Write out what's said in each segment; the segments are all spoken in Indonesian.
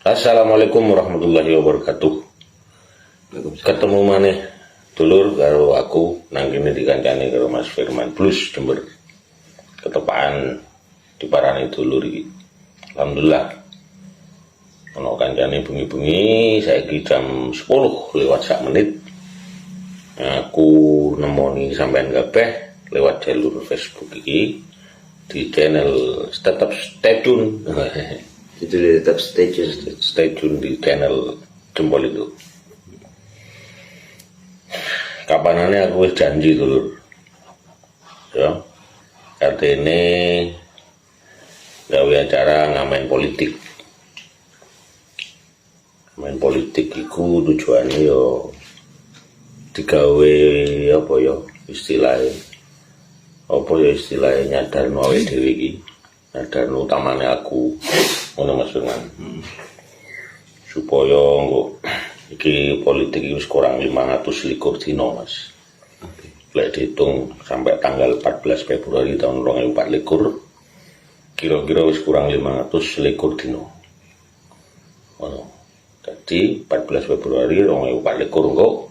Assalamualaikum warahmatullahi wabarakatuh. Ketemu maneh dulur karo aku nang kene dikancani karo Mas Firman Plus Jember. Ketepaan diparani dulur iki. Alhamdulillah. Ono kancane bengi-bengi saiki jam 10 lewat sak menit. Aku nemoni sampean kabeh lewat jalur Facebook iki di channel tetap stay tune. Itu tetap Stay tune di channel Jempol itu. Kapanane aku wis janji dulur. Ya. Artine gawe acara ngamen politik. Ngamen politik iku tujuane yo digawe apa ya istilahnya. Apa ya istilahnya nyadarno awake dhewe iki. Nyadarno utamane aku ngono Mas Firman. Supaya engko iki politik iki wis kurang 521 dina Mas. Lek dihitung sampai tanggal 14 Februari tahun 2024 kira-kira wis kurang 521 dina. Ono. Jadi 14 Februari 2024 engko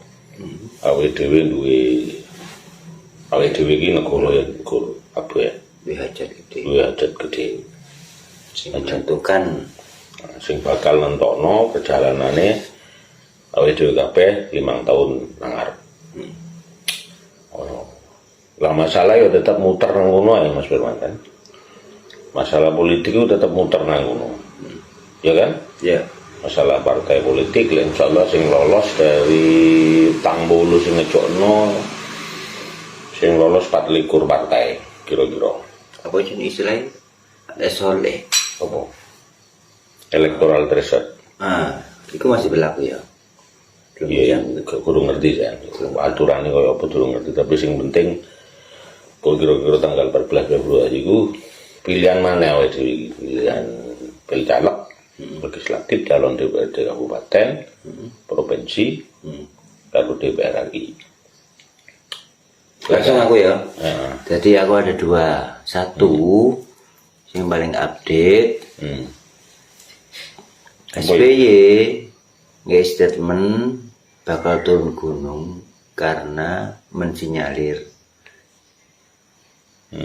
awake dhewe iki negara ya negara apa ya? hajat gede. Hajat gede. Menentukan Sing bakal nentokno perjalanane awake dhewe kabeh 5 tahun nang ngarep. Lah masalah ya tetap muter nang ngono ya Mas Firman kan. Masalah politik itu tetap muter nang ngono. Ya kan? ya Masalah partai politik insyaallah sing lolos dari Tangbolo sing ngejokno sing lolos 24 partai kira-kira. apa jenis istilahnya soleh. Apa? Electoral threshold. Itu masih berlaku ya. Iya, kurang ngerti saya. Aturannya kaya apa kurang ngerti. Tapi yang penting, kalau kira-kira tanggal 14 Februari itu pilihan mana awake dhewe? Pilihan pilcaleg, legislatif, calon DPRD kabupaten, provinsi, lalu DPR RI. Langsung aku ya. Ya. Jadi aku ada dua. Satu yang paling update. SBY nggak statement bakal turun gunung karena mensinyalir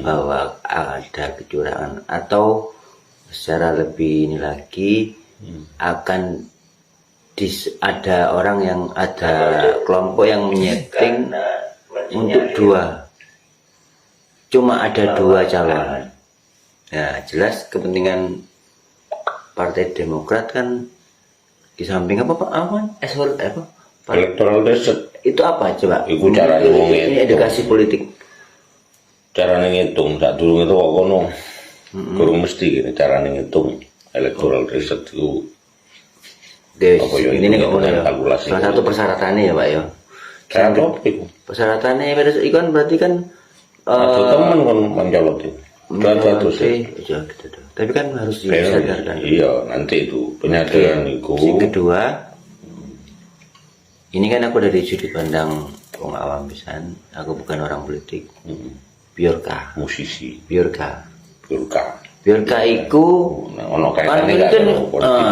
bahwa ada kecurangan atau secara lebih ini lagi akan ada orang yang ada kelompok yang menyeting untuk cuma ada dua calon. Ya jelas kepentingan Partai Demokrat kan di samping apa Electoral threshold itu apa coba? Iku cara ini edukasi politik. Cara ngitung, tak durung itu kok kono. Kurang mesti gini cara ngitung electoral threshold itu. Apa ya ini nggak boleh. Salah satu persyaratannya ya Pak ya. Syarat apa itu? Persyaratannya itu kan berarti kan teman kan mencolot itu. Tapi kan harus disadarkan. Iya, nanti itu penyadaran itu. Yang kedua, ini kan aku dari sudut pandang wong awam pisan, aku bukan orang politik. Biorka, musisi. Biorka Iku ono kaitannya kan,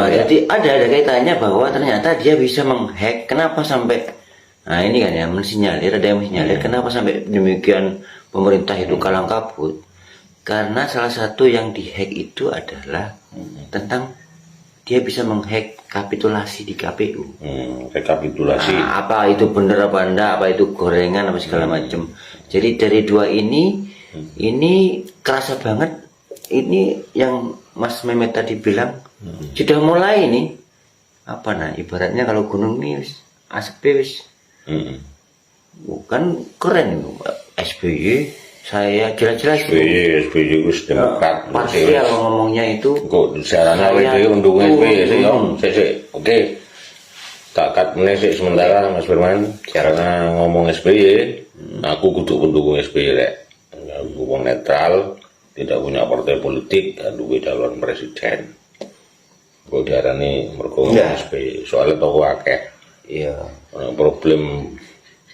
jadi ada kaitannya bahwa ternyata dia bisa menghack. Kenapa sampai ini kan ya mensinyalir, ada yang mensinyalir kenapa sampai demikian pemerintah itu kalang kabut. Karena salah satu yang dihack itu adalah tentang dia bisa menghack kapitulasi di KPU. Rekapitulasi. Apa itu benar apa enggak, apa itu gorengan apa segala macam. Jadi dari dua ini kerasa banget. Ini yang Mas Mehmet tadi bilang sudah mulai ini ibaratnya kalau gunung ini asap wis bukan keren itu SBY. Saya jelas-jelas SBY itu Demokrat. Parsial ngomongnya itu. Kok caranya itu mendukung SBY sih. Oke. Tak cut meneh sementara Mas Firman. Karena ngomong SBY, aku kudu pendukung SBY rek. Aku wong netral, tidak punya partai politik, dan duwe calon presiden. Kok diarani mergo SBY. Soalnya toko akeh. Iya. Problem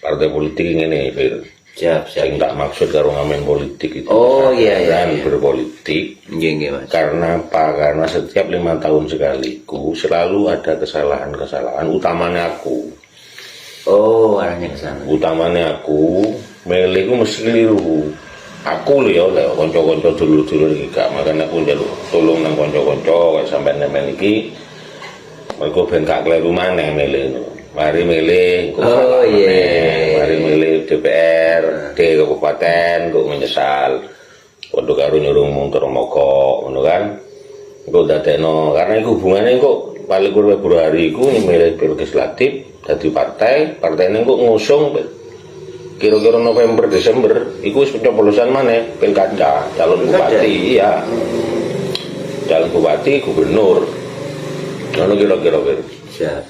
partai politik ngene, Fir. Siap. Sing tak maksud karo ngamen politik itu Oh, iya. berpolitik. Nggih, Mas. Karena apa? Karena setiap 5 tahun sekaliku selalu ada kesalahan-kesalahan, utamanya aku. Oh, arahnya ke sana. Utamanya aku, milihku mesti keliru. Aku lho ya, kanca-kanca dulur-dulur iki gak, makanya aku njaluk tolong nang kanca-kanca kaya sampean nemen iki. Mergo ben gak kleru maneh milih. Mari milih, Oh, iya. mari milih DPR, di kabupaten, kok menyesal. Padha karo nyuruh mung mogok, ngono kan. Engko dadekno, karena iku hubungane kok paling kurang Februari iku milih legislatif dadi partai ini kok ngusung kira-kira November Desember iku wis pencoblosan maneh pilkada calon bupati, iya. Calon bupati, gubernur. Ngono kira-kira. Siap.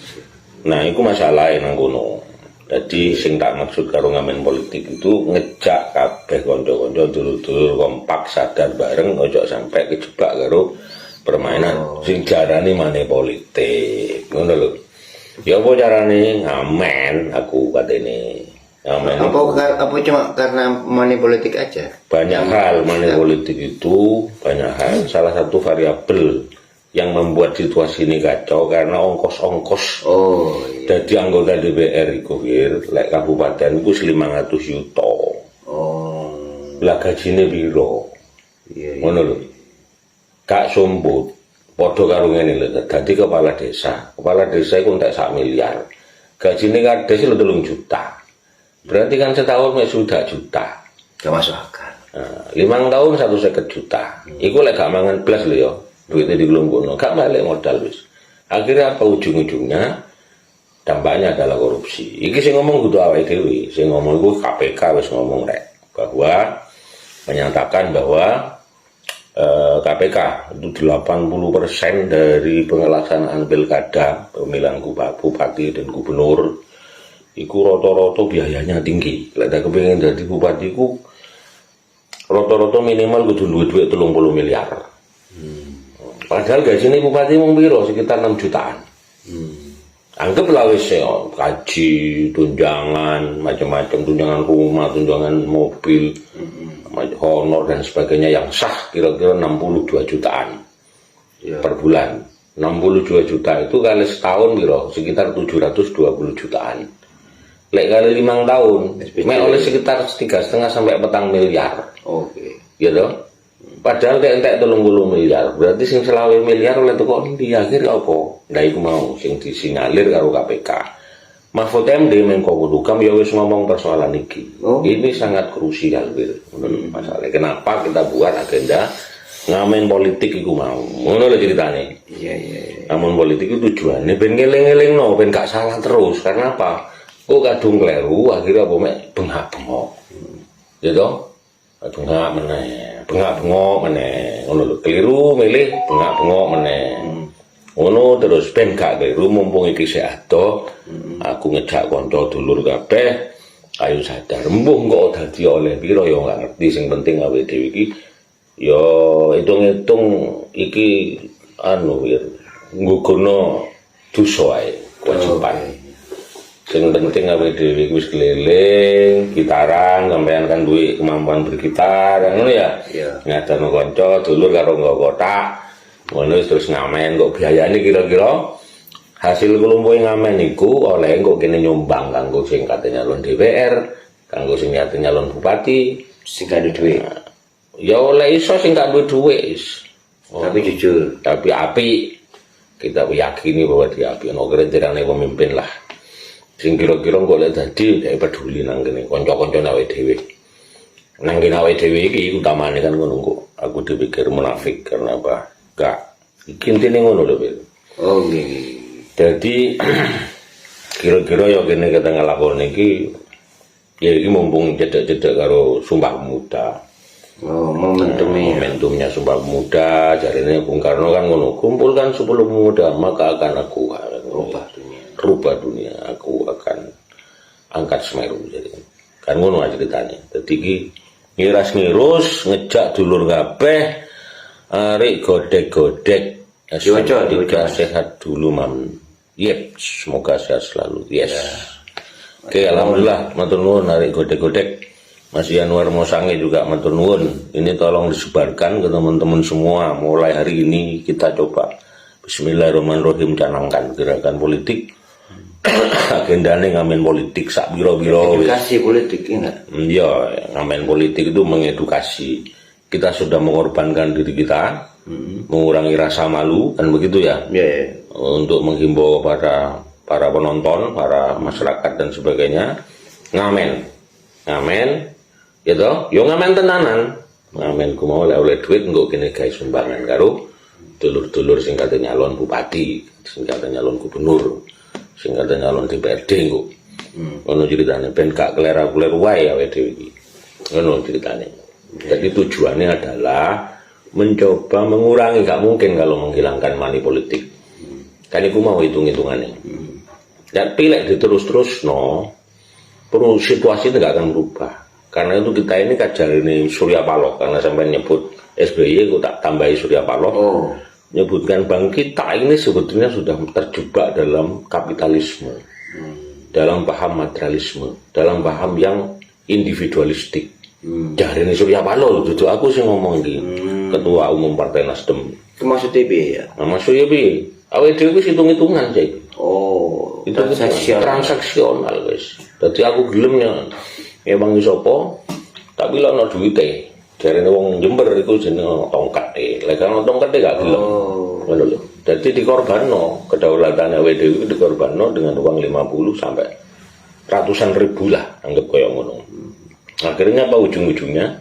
Nah, itu masalahnya nang kono. Jadi sing tak maksud karo ngamen politik itu ngejak kabeh kanca-kanca dulur-dulur kompak sadar bareng ojo sampai kejebak karo permainan sing jarane maneh politik. Ngono lho. Ya apa carane ngamen aku katene. Ngamen. Apa cuma karena money politik aja? Banyak hal money politik itu, banyak hal. Salah satu variabel yang membuat situasi ini kacau karena ongkos-ongkos. Oh, iya. Jadi anggota DPR iku lek kabupaten iku 500 juta. Oh. Lah gajine piro? Iya. Ngono lho. Gak sumbut. Padha karo ngene lho, dadi kepala desa. Kepala desa iku entek 1 miliar. Gajine kades lho 3 juta. Berarti kan setahun mek sudah juta. Gak masuk akal. Nah, 5 tahun 150 juta. Iku lek gak mangan blas lho ya. Duitnya digelombokno, gak balik modal wis. Akhirnya apa ujung-ujungnya? Dampaknya adalah korupsi. Iki sing ngomong kudu awake dhewe, sing ngomong iku KPK wis ngomong rek bahwa menyatakan bahwa KPK itu 80% dari pelaksanaan pilkada pemilihan bupati dan gubernur iku rata-rata biayanya tinggi. Lek kepengin dadi bupati iku rata-rata minimal kudu duwe 30 miliar. Padahal gajine bupati mung piro sekitar 6 jutaan. Anggaplah wis gaji, tunjangan, macam-macam, tunjangan rumah, tunjangan mobil, honor dan sebagainya yang sah kira-kira 62 jutaan per bulan. 62 juta itu kali setahun piro sekitar 720 jutaan. Lek kali 5 tahun, mek oleh sekitar 3,5 sampai 4 miliar. Oke. Gitu. Padahal entek 30 miliar, berarti sing 20 miliar oleh toko di akhir apa? Nah iku mau sing disinyalir karo KPK. Mahfud MD Menko Polhukam ya wis ngomong persoalan iki. Ini sangat krusial masalah. Kenapa kita buat agenda ngamen politik iku mau? Ngono lho ceritane. Iya. Ngamen politik itu tujuannya ben ngeling-elingno, ben gak salah terus. Karena apa? Kok kadung kleru akhirnya apa mek bengak-bengok. Gitu? Bengak-bengok meneh ngono lho, keliru milih bengak-bengok meneh ngono terus ben gak keliru mumpung iki sik ado aku ngejak kanca dulur kabeh ayo sadar mbuh kok dadi oleh piro ya gak ngerti sing penting awake dhewe iki ya hitung-hitung iki nggugurno dosa ae kewajiban. Yang penting awake dhewe wis keliling, gitaran, sampean kan duwe kemampuan bergitar, ngono ya. Iya. Ngajarno kanca, dulur karo nggo kotak. Ngono terus ngamen kok biayane kira-kira hasil kelumpuhe ngamen iku oleh kok kene nyumbang kanggo sing kate nyalon DPR, kanggo sing kate nyalon bupati, Sing gak ada duit. ya oleh iso sing gak duwe duit. Tapi jujur. Tapi api. Kita yakini bahwa dia api ono kriteria pemimpin lah. Sing kira-kira kok lek dadi dhek peduli nang kene kanca-kancane awake dhewe. Nang kene awake dhewe iki utamane kan ngono kok. Aku dipikir munafik karena apa? Gak. Iki intine ngono lho, Bil. Oh, nggih. Jadi kira-kira ya kene kita nglakoni iki ya iki mumpung cedek-cedek karo Sumpah Pemuda. Oh, momentumnya Sumpah Pemuda, jarine Bung Karno kan ngono. Kumpulkan 10 pemuda maka akan aku rubah dunia, aku akan angkat Semeru jadi kan ngono aja ceritanya. Dadi iki ngiras-ngirus ngejak dulur kabeh arek godek-godek diwaca sehat dulu Mam. Yep, semoga sehat selalu. Yes. Oke, alhamdulillah matur nuwun arek godek-godek Mas Yanuar Mosange juga matur nuwun. Ini tolong disebarkan ke teman-teman semua. Mulai hari ini kita coba Bismillahirrahmanirrahim canangkan gerakan politik. Agendane ngamen politik sak biro-biro. Edukasi politik ini. Iya, ngamen politik itu mengedukasi. Kita sudah mengorbankan diri kita, mengurangi rasa malu, kan begitu ya? Ya. Untuk menghimbau kepada para penonton, para masyarakat dan sebagainya, ngamen, gitu, yo ngamen tenanan, ngamen ku mau oleh duit nggak kene guys sumbangan karo dulur-dulur sing kate nyalon bupati, sing kate nyalon gubernur, sing kate nyalon DPRD nggak, ngono ceritane, ben gak kelera-kleru wae awake dhewe iki, ngono ceritane. Jadi tujuannya adalah mencoba mengurangi, gak mungkin kalau menghilangkan money politik. Kan iku mau hitung-hitungannya. Dan pilek diterus-terus perlu situasi itu gak akan berubah. Karena itu kita ini kajar ini Surya Paloh, karena sampai nyebut SBY, aku tak tambahi Surya Paloh. Nyebutkan bang kita ini sebetulnya sudah terjebak dalam kapitalisme, dalam paham materialisme, dalam paham yang individualistik. Jari ini Surya Paloh, itu aku sih ngomong Ketua Umum Partai Nasdem. Itu maksudnya ya? Nah, maksudnya awet dhewe wis hitung-hitungan sih. Itu transaksional guys. Jadi aku gelemnya emang isopo, tapi lo no duite. Jarene wong Jember iku jenenge tongkat lek kan tongkat gak gelem. Ngono lho. Jadi dikorbanno kedaulatan awet dhewe dikorbanno dengan uang 50 sampai ratusan ribu lah, anggap koyo ngono. Akhirnya apa ujung-ujungnya?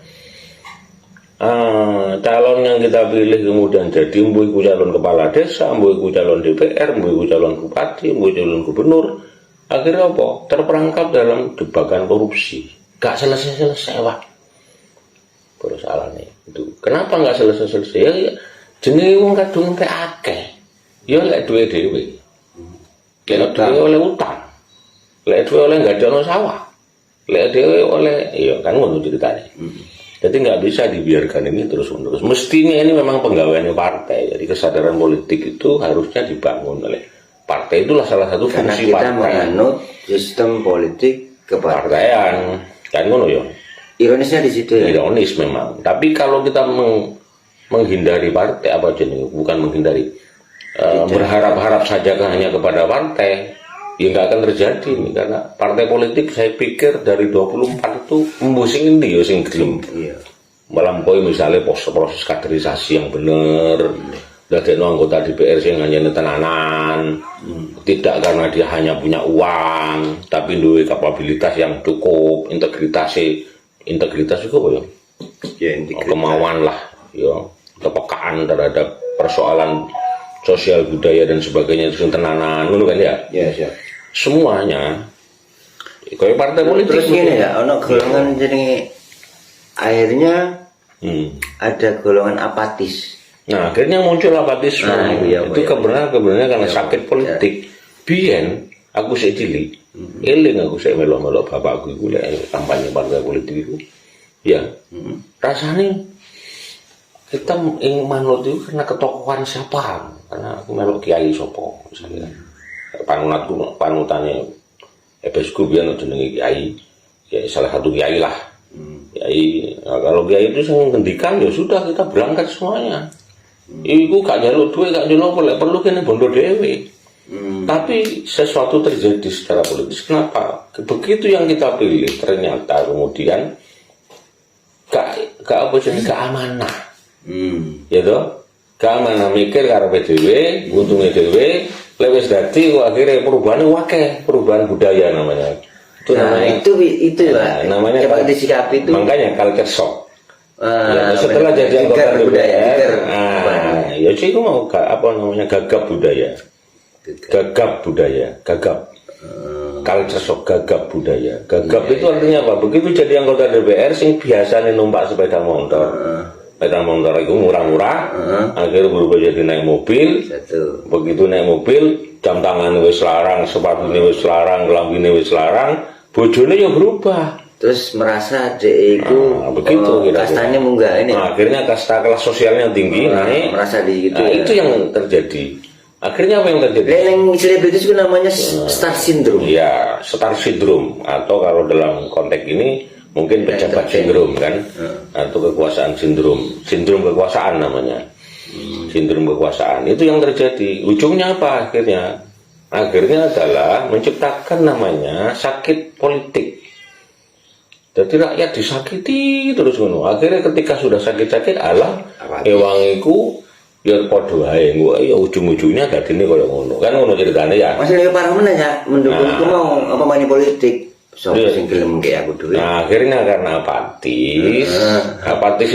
Calon yang kita pilih kemudian jadi mbuh iku calon kepala desa, mbuh iku calon DPR, mbuh iku calon bupati, mbuh calon gubernur. Akhirnya apa? Terperangkap dalam jebakan korupsi. Gak selesai-selesai, Pak. Persoalannya itu. Kenapa gak selesai-selesai? Ya jenenge wong kadung kayak akeh. Ya lek duwe dhewe. Lek duwe oleh utang. Lek duwe oleh gak ada sawah. Lek dhewe oleh iya kan ngono ceritane. Jadi nggak bisa dibiarkan ini terus-menerus. Mestinya ini memang penggawaiannya partai. Jadi kesadaran politik itu harusnya dibangun oleh partai. Itulah salah satu fungsi partai. Karena kita menganut sistem politik kepartaian. Kan ngono ya. Ironisnya di situ ya. Ironis memang. Tapi kalau kita menghindari partai apa jenis? Bukan menghindari. Berharap-harap saja hanya kepada partai. Ya nggak akan terjadi nih, karena partai politik saya pikir dari 24 itu mbusing ini ya sing gelem. Iya. Melampaui misalnya proses kaderisasi yang benar, dadekno anggota DPR sing hanya tenanan, tidak karena dia hanya punya uang, tapi duwe kapabilitas yang cukup, integritas itu apa ya? Ya, kemauan lah, ya, kepekaan terhadap persoalan sosial budaya dan sebagainya itu tenanan, ngono kan ya? Ya, siap. Semuanya kayak partai politik terus gini ya, ono golongan jadi akhirnya ada golongan apatis. Nah akhirnya muncul apatisme. Itu kebenaran karena sakit politik. Biyen aku sik cilik, eling aku sik melo-melo bapakku iku lek kampanye partai politik itu. Ya. Rasanya kita ingin manut itu karena ketokohan siapa? Karena aku melok kiai sopo misalnya. Panutannya Ebesku biar jenenge kiai, ya salah satu kiai lah. Kiai, nah, kalau kiai itu yang ngendikan ya sudah kita berangkat semuanya. Iku gak njaluk duit, gak njaluk perlu kene bondo dhewe. Tapi sesuatu terjadi secara politis. Kenapa? Begitu yang kita pilih ternyata kemudian gak apa jenis gak amanah. Ya toh? Gak amanah mikir karepe dhewe, untunge dhewe. Lewes dadi akhirnya perubahan budaya namanya. Itu namanya itu lah. Namanya coba disikapi itu. Makanya culture shock. Ya, setelah jadi anggota DPR, ya sih itu mau apa namanya gagap budaya. Culture shock, gagap budaya. Gagap itu artinya apa? Begitu jadi anggota DPR sing biasanya numpak sepeda motor. Sepeda motor itu murah-murah, akhirnya berubah jadi naik mobil. Begitu naik mobil, jam tangan wis larang, sepatunya wis larang, kelambine wis larang, bojone ya berubah. Terus merasa itu begitu kastanya munggah ini. Akhirnya kasta kelas sosialnya tinggi, naik. Merasa di gitu. Itu yang terjadi. Akhirnya apa yang terjadi? Yang selebritis itu namanya star syndrome. Iya, star syndrome atau kalau dalam konteks ini Mungkin pejabat sindrom kan, atau kekuasaan sindrom kekuasaan namanya, sindrom kekuasaan. Itu yang terjadi. Ujungnya apa akhirnya? Akhirnya adalah menciptakan namanya sakit politik. Jadi rakyat disakiti terus ngono. Akhirnya ketika sudah sakit-sakit alah ewangiku ya padha wae ya ujung-ujungnya dadine koyo ngono. Kan ngono ceritane ya. Masih lebih parah mana ya mendukungku mau apa money politik. So sing gelem kayak aku duit. Nah, akhirnya karena apatis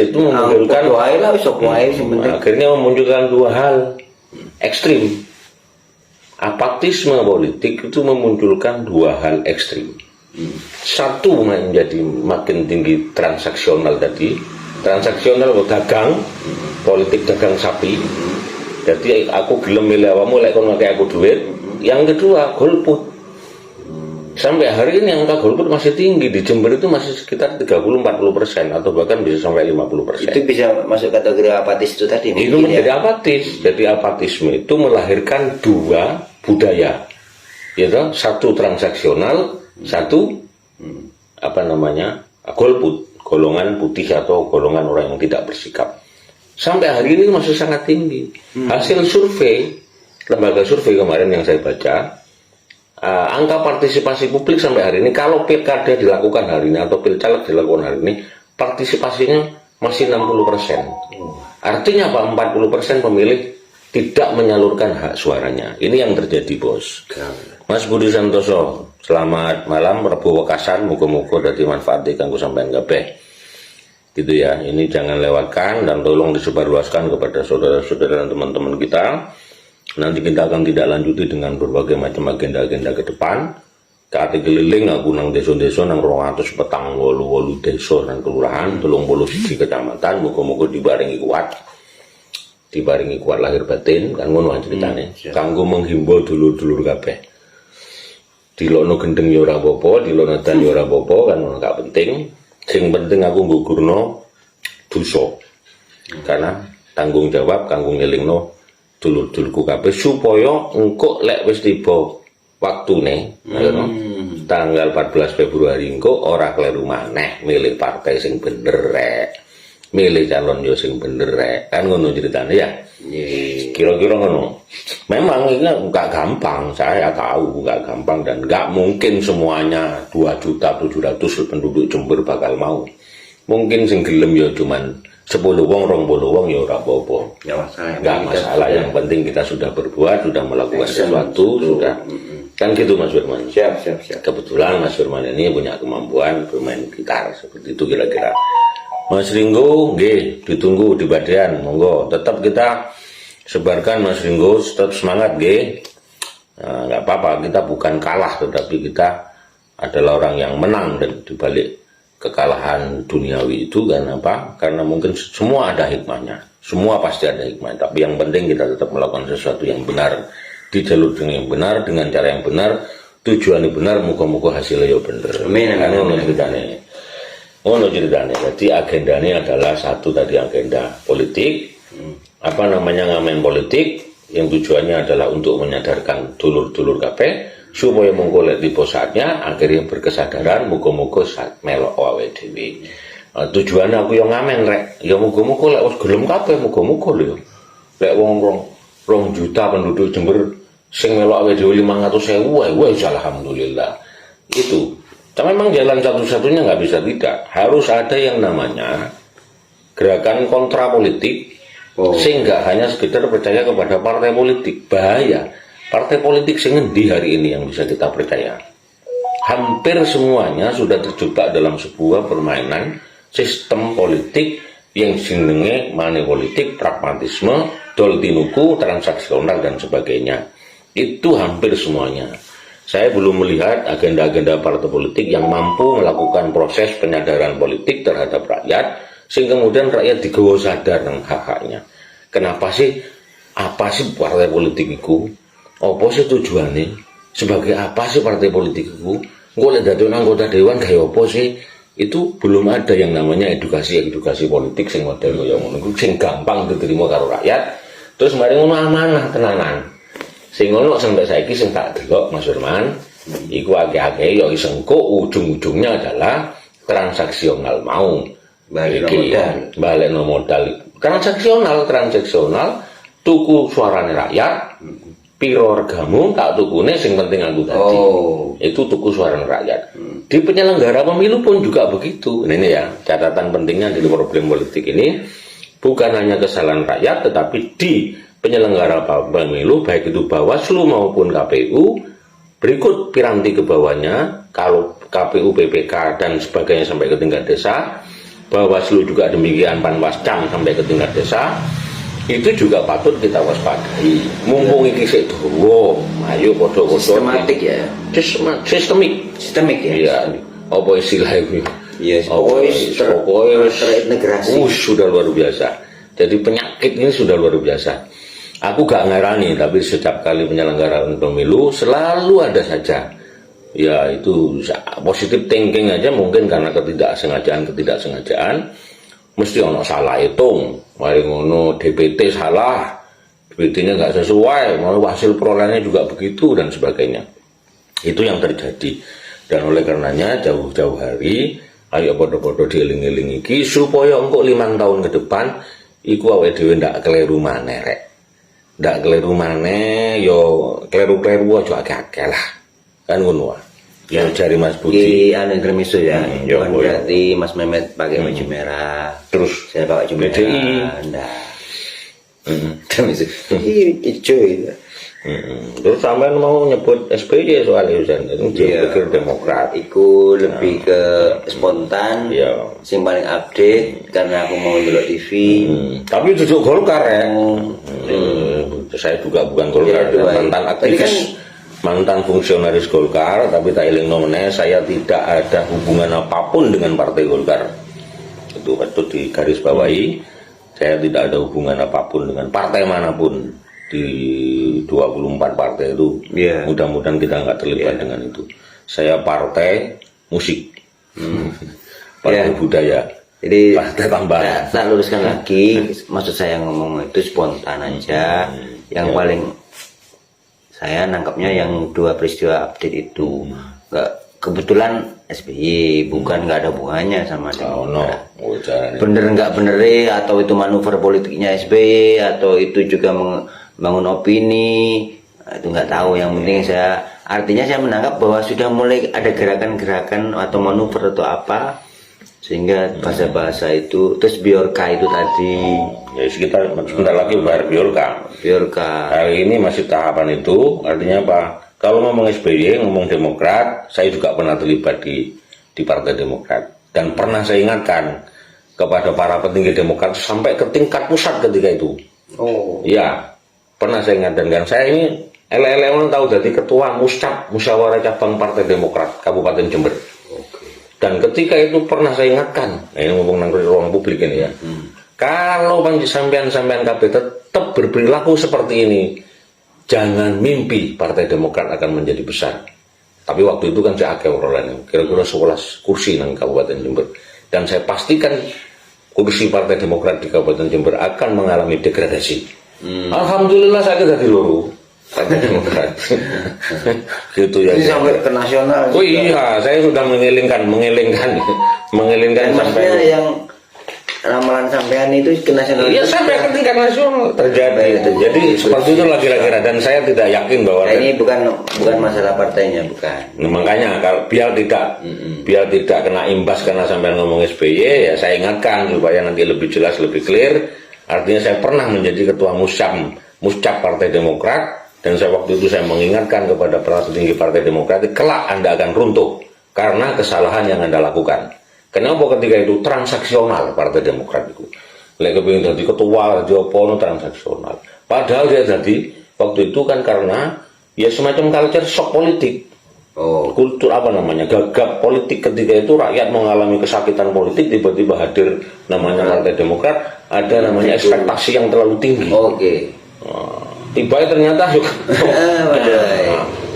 itu memunculkan wae lah sok wae sing penting. Akhirnya memunculkan dua hal ekstrim. Apatisme politik itu memunculkan dua hal ekstrim. Satu menjadi makin tinggi transaksional tadi, transaksional dagang, politik dagang sapi. Jadi aku gelem milih awamu lek kon ngake aku duit. Yang kedua golput. Sampai hari ini angka golput masih tinggi di Jember itu masih sekitar 30-40% atau bahkan bisa sampai 50%. Itu bisa masuk kategori apatis itu tadi. Itu menjadi apatis. Jadi apatisme itu melahirkan dua budaya, yaitu satu transaksional, satu golput, golongan putih atau golongan orang yang tidak bersikap. Sampai hari ini masih sangat tinggi. Hasil survei, lembaga survei kemarin yang saya baca, angka partisipasi publik sampai hari ini, kalau pilkada dilakukan hari ini atau pilcaleg dilakukan hari ini, partisipasinya masih 60%. Artinya apa? 40% pemilih tidak menyalurkan hak suaranya. Ini yang terjadi, bos. Mas Budi Santoso, selamat malam, Rebo Wekasan, muga-muga dadi manfaat kanggo sampean kabeh. Gitu ya, ini jangan lewatkan dan tolong disebarluaskan kepada saudara-saudara dan teman-teman kita. Nanti kita akan tidak lanjuti dengan berbagai macam agenda-agenda ke depan. Kate keliling aku nang desa-desa nang 200 petang 88 desa nang kelurahan 31 kecamatan, muga-muga dibarengi kuat lahir batin kan ngono ceritane. Kanggo menghimbau dulur-dulur kabeh. Dilokno gendeng ya ora apa-apa, dilokno dan ya ora apa-apa kan ngono gak penting. Sing penting aku nggugurno dosa. Karena tanggung jawab kanggo ngelingno dulur-dulurku kabeh supaya engko lek wis tiba waktune tanggal 14 Februari engko ora kleru maneh milih partai sing bener rek, milih calon yo sing bener rek, kan ngono ceritane ya. Kira-kira ngono. Memang ini enggak gampang, saya tahu enggak gampang dan enggak mungkin semuanya 2.700.000 penduduk Jember bakal mau. Mungkin sing gelem yo cuman 10 wong, 20 wong ya ora apa-apa. Enggak masalah. Yang penting kita sudah berbuat, sudah melakukan sesuatu, sudah. Kan gitu Mas Firman. Siap. Kebetulan Mas Firman ini punya kemampuan bermain gitar seperti itu kira-kira. Mas Ringo, nggih, ditunggu di Badean, monggo. Tetap kita sebarkan Mas Ringo, tetap semangat nggih. Nah, enggak apa-apa, kita bukan kalah tetapi kita adalah orang yang menang dan dibalik kekalahan duniawi itu kan apa? Karena mungkin semua ada hikmahnya, semua pasti ada hikmah. Tapi yang penting kita tetap melakukan sesuatu yang benar di jalur yang benar dengan cara yang benar, tujuan yang benar, muka-muka hasilnya ya bener. Amin. Ngono ceritane. Jadi agendanya adalah satu tadi agenda politik, ngamen politik yang tujuannya adalah untuk menyadarkan dulur-dulur kabeh supaya mengkolek di saatnya akhirnya berkesadaran muga-muga melok wae dhewe. Tujuannya aku yang ngamen rek, ya muga-muga lek wis gelem kabeh muga-muga lho. Lek wong 2 juta penduduk Jember sing melok wae dhewe 500.000 wis alhamdulillah. Itu. Tapi memang jalan satu-satunya nggak bisa tidak. Harus ada yang namanya gerakan kontra politik. Sehingga hanya sekedar percaya kepada partai politik. Bahaya. Partai politik sing ngendi hari ini yang bisa kita percaya? Hampir semuanya sudah terjebak dalam sebuah permainan sistem politik yang jenenge money politik, pragmatisme, dol tinuku, transaksional dan sebagainya. Itu hampir semuanya. Saya belum melihat agenda-agenda partai politik yang mampu melakukan proses penyadaran politik terhadap rakyat sehingga kemudian rakyat digawa sadar dengan hak-haknya. Kenapa sih? Apa sih partai politik itu? Apa sih tujuannya? Sebagai apa sih partai politik itu? Engko lek dadi anggota dewan gaya apa sih? Itu belum ada yang namanya edukasi politik sing model kaya ngono iku sing gampang diterima karo rakyat. Terus mari ngono amanah tenanan. Sing ngono sampai saiki sing tak delok Mas Firman, iku akeh-akeh ya isengko ujung-ujungnya adalah transaksional mau Balik Iki, modal transaksional tuku suarane rakyat piro regamu tak tukune sing penting aku tadi itu tuku suarane rakyat. Di penyelenggara pemilu pun juga begitu. Ini ya catatan pentingnya di problem politik ini, bukan hanya kesalahan rakyat tetapi di penyelenggara pemilu baik itu Bawaslu maupun KPU berikut piranti ke bawahnya. Kalau KPU, PPK dan sebagainya sampai ke tingkat desa, Bawaslu juga demikian, Panwascam sampai ke tingkat desa, itu juga patut kita waspadai. Mumpung iki sik dawa, ayo padha-padha sistematik ya. Sistemik ya. Iya. Apa istilah itu? Yes, pokoknya terintegrasi. Sudah luar biasa. Jadi penyakit ini sudah luar biasa. Aku gak ngarani, tapi setiap kali penyelenggaraan pemilu selalu ada saja. Ya itu positive thinking aja mungkin karena ketidaksengajaan mesti ono salah hitung, mari ngono DPT salah, DPT-nya nggak sesuai, mau hasil perolehannya juga begitu dan sebagainya. Itu yang terjadi. Dan oleh karenanya jauh-jauh hari ayo podo-podo dieling-eling iki supaya engkau 5 tahun ke depan iku awake dhewe ndak kleru maneh rek. Ndak kleru maneh yo kleru-kleru aja akeh-akeh lah. Kan ngono wae. Ya cari Mas Budi. Anu intermezzo ya. Bukan berarti Mas Mehmet pakai baju merah. Terus saya pakai baju BDI. merah. Nah. Intermezzo. Hijau itu. Terus sampean mau nyebut SBY soalnya Usan, itu pikir Demokrat. Iku lebih ke spontan, sing paling update karena aku mau ndelok TV. Tapi duduk Golkar ya. Saya juga bukan Golkar, mantan aktivis, mantan fungsionaris Golkar, tapi tak elingno meneh saya tidak ada hubungan apapun dengan Partai Golkar. Itu patut digarisbawahi. Saya tidak ada hubungan apapun dengan partai manapun di 24 partai itu. Mudah-mudahan kita nggak terlibat dengan itu. Saya partai musik, partai budaya. Jadi partai tambahan. Tak luruskan lagi, maksud saya ngomong itu spontan aja. Yang paling saya nangkapnya yang 2 peristiwa update itu nggak kebetulan SBY, bukan nggak ada hubungannya sama Demokrat. Bener nggak bener atau itu manuver politiknya SBY atau itu juga bangun opini, itu nggak tahu. Yang penting artinya saya menangkap bahwa sudah mulai ada gerakan-gerakan atau manuver atau apa, sehingga bahasa-bahasa itu. Terus Biorka itu tadi ya sebentar lagi bayar Biorka. Hari ini masih tahapan itu. Artinya apa? Kalau ngomong SBY, ngomong Demokrat, saya juga pernah terlibat di Partai Demokrat dan pernah saya ingatkan kepada para petinggi Demokrat sampai ke tingkat pusat ketika itu. Ya, pernah saya ingatkan. Dan saya ini orang tahu jadi ketua musyawarah cabang Partai Demokrat Kabupaten Jember. Dan ketika itu pernah saya ingatkan, ini ngomong nang ruang publik ini ya. Kalau sampean KB tetap berperilaku seperti ini, jangan mimpi Partai Demokrat akan menjadi besar. Tapi waktu itu kan saya akeh orangnya, kira-kira 11 kursi nang Kabupaten Jember. Dan saya pastikan kursi Partai Demokrat di Kabupaten Jember akan mengalami degradasi. Alhamdulillah saya jadi loro Partai Demokrat. Gitu ya. Ini sampai ke nasional. Oh iya, saya sudah mengelingkan sampai yang ramalan sampean itu ke nasional. Iya, sampai ke tingkat nasional terjadi. Jadi seperti itulah kira-kira, dan saya tidak yakin bahwa ini bukan masalah partainya, bukan. Nah, makanya kalau biar tidak kena imbas karena sampai ngomong SBY, ya saya ingatkan supaya nanti lebih jelas, lebih clear. Artinya saya pernah menjadi ketua Muscap Partai Demokrat, dan waktu itu saya mengingatkan kepada para petinggi Partai Demokrat, kelak Anda akan runtuh karena kesalahan yang Anda lakukan. Kenapa ketika itu transaksional Partai Demokrat itu? Lek kepengin jadi ketua Jopo transaksional. Padahal dia jadi waktu itu kan karena ya semacam culture shock politik. Kultur apa namanya? Gagap politik. Ketika itu rakyat mengalami kesakitan politik, tiba-tiba hadir namanya Partai Demokrat, ada namanya ekspektasi yang terlalu tinggi. Tiba ternyata juga.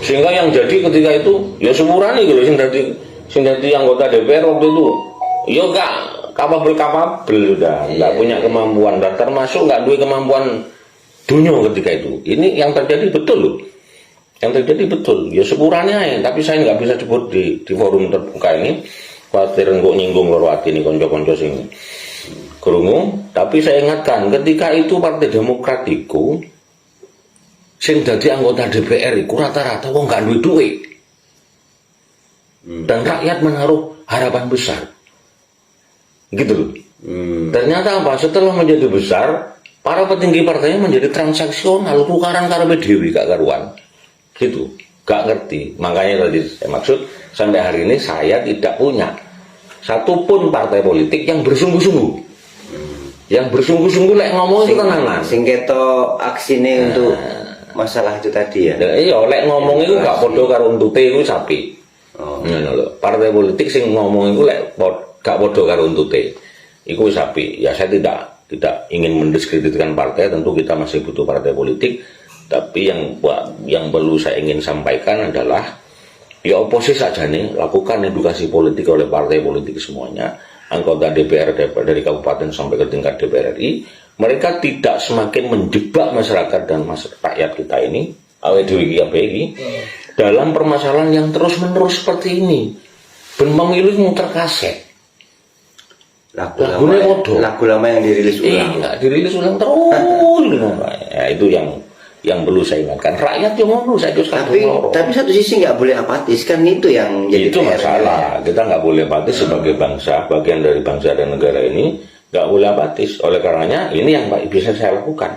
Sehingga yang jadi ketika itu ya semurani gitu sing dadi anggota DPR waktu itu. Ya enggak kapabel sudah, enggak punya kemampuan, dan termasuk enggak duwe kemampuan dunia ketika itu. Ini yang terjadi betul loh. Yang terjadi betul. Ya sepurane aja, tapi saya nggak bisa sebut di forum terbuka ini. khawatir engko nyinggung loro atine kanca-kanca sing krungu, tapi saya ingatkan ketika itu Partai Demokrat iku sing dadi anggota DPR iku rata-rata wong gak duwe duit. Dan rakyat menaruh harapan besar. Gitu loh. Ternyata apa? Setelah menjadi besar, para petinggi partainya menjadi transaksional, tukaran karepe dhewe gak karuan. Gitu. Gak ngerti. Makanya tadi saya maksud sampai hari ini saya tidak punya satupun partai politik yang bersungguh-sungguh. Yang bersungguh-sungguh lek ngomong itu tenanan. Sing keto aksine untuk masalah itu tadi ya. Iya, lek ngomong itu gak podo karo untute iku sapi. Ngono lho. Partai politik sing ngomong iku lek gak podo karo untute. Iku sapi. Ya saya tidak ingin mendiskreditkan partai, tentu kita masih butuh partai politik. Tapi yang perlu saya ingin sampaikan adalah ya oposisi saja nih, lakukan edukasi politik oleh partai politik semuanya, anggota DPR dari kabupaten sampai ke tingkat DPR RI, mereka tidak semakin menjebak masyarakat dan rakyat kita ini, dalam permasalahan yang terus-menerus seperti ini. Ben pemilu muter kaset. Lagu lama yang dirilis ulang. Iya, dirilis ulang terus. Ya, itu yang perlu saya ingatkan. Rakyat yang ngomong saya tapi satu sisi nggak boleh apatis, kan itu yang jadi itu masalah. Kita nggak boleh apatis sebagai bangsa, bagian dari bangsa dan negara ini nggak boleh apatis. Oleh karenanya ini yang bisa saya lakukan.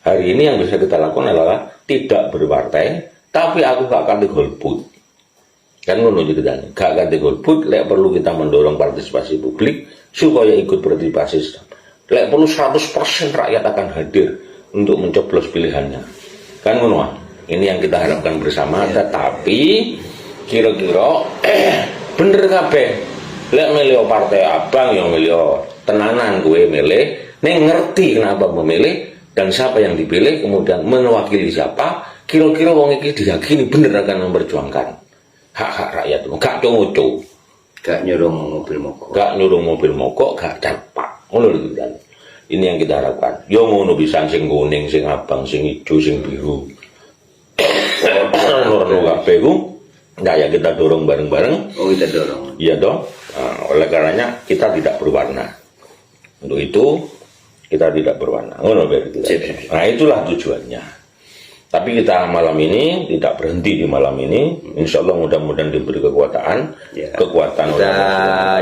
Hari ini yang bisa kita lakukan adalah tidak berpartai, tapi aku gak kate golput. Kan ngono ceritane. Gak kate golput, lek perlu kita mendorong partisipasi publik supaya ikut berpartisipasi. Lek perlu 100% rakyat akan hadir untuk mencoblos pilihannya. Kan ngono. Ini yang kita harapkan bersama, tetapi kira-kira bener kabeh. Lek milih partai abang yang milih tenanan gue milih, ning ngerti kenapa memilih dan siapa yang dipilih, kemudian mewakili siapa, kira-kira wong iki diyakini bener akan memperjuangkan hak-hak rakyat. Gak cowo-cowo, gak nyurung mobil mogok, gak dampak. Ngono lho kan. Ini yang kita harapkan. Yo ngono bisa sing kuning, sing abang, sing hijau, sing biru. Loro kabeh ku ya kita dorong bareng-bareng. Oh, kita dorong. Iya dong. Nah, oleh karenanya kita tidak berwarna. Untuk itu kita tidak berwarna. Nah, itulah tujuannya. Tapi kita malam ini tidak berhenti di malam ini. Insya Allah mudah-mudahan diberi kekuatan. Kekuatan kita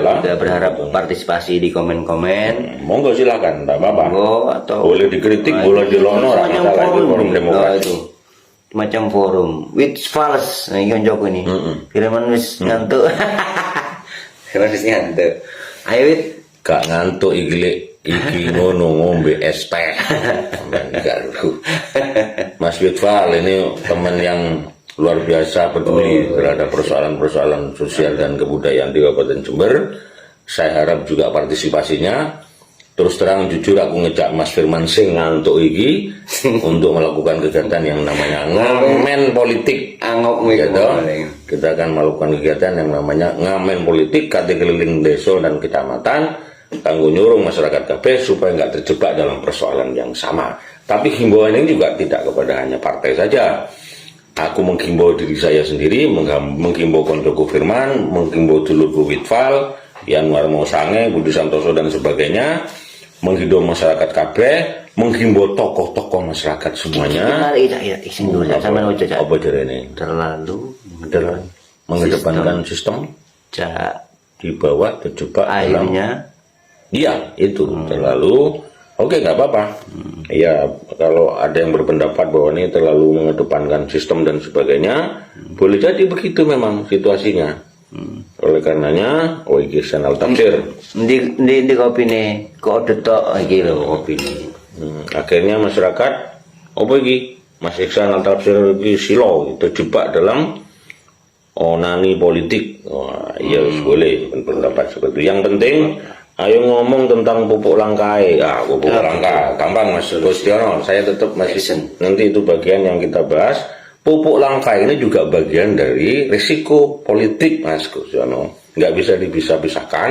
juga berharap partisipasi di komen-komen. Monggo silakan, tak apa-apa. Atau boleh dikritik, boleh dilonor. Forum demokrasi. Macam forum. Which false. Nah, ini jawab ini. Kiriman wis ngantuk. Kiriman wis ngantuk. Ayo Wit. Gak ngantuk iki ngono ngombe es teh. Mas Witfal ini teman yang luar biasa peduli terhadap persoalan-persoalan sosial dan kebudayaan di Kabupaten Jember. Saya harap juga partisipasinya. Terus terang jujur aku ngejak Mas Firman sing ngantuk iki untuk melakukan kegiatan yang namanya ngamen politik. Kita akan melakukan kegiatan yang namanya ngamen politik kate keliling desa dan kecamatan kanggo nyuruh masyarakat kabeh supaya nggak terjebak dalam persoalan yang sama. Tapi himbauan ini juga tidak kepada hanya partai saja. Aku menghimbau diri saya sendiri, menghimbau koncoku Firman, menghimbau dulurku Witfal, Yanwar Mosange, Budi Santoso dan sebagainya, menghimbau masyarakat kabeh, menghimbau tokoh-tokoh masyarakat semuanya. Apa jarene? Terlalu mengedepankan sistem di bawah terjebak akhirnya. Iya, itu terlalu. Oke, nggak apa-apa. Ya, kalau ada yang berpendapat bahwa ini terlalu mengedepankan sistem dan sebagainya, boleh jadi begitu memang situasinya. Oleh karenanya, iki channel tafsir. Di opini, kok detok iki lho opini. Akhirnya masyarakat, apa iki? Mas Iksan Al-Tafsir iki silo terjebak dalam onani politik. Wah, iya boleh pendapat seperti itu. Yang penting ayo ngomong tentang pupuk langkai. Pupuk langka gampang Mas Gustiono. Saya tetap masih nanti itu bagian yang kita bahas. Pupuk langkai ini juga bagian dari risiko politik Mas Gustiono. Nggak bisa dipisah-pisahkan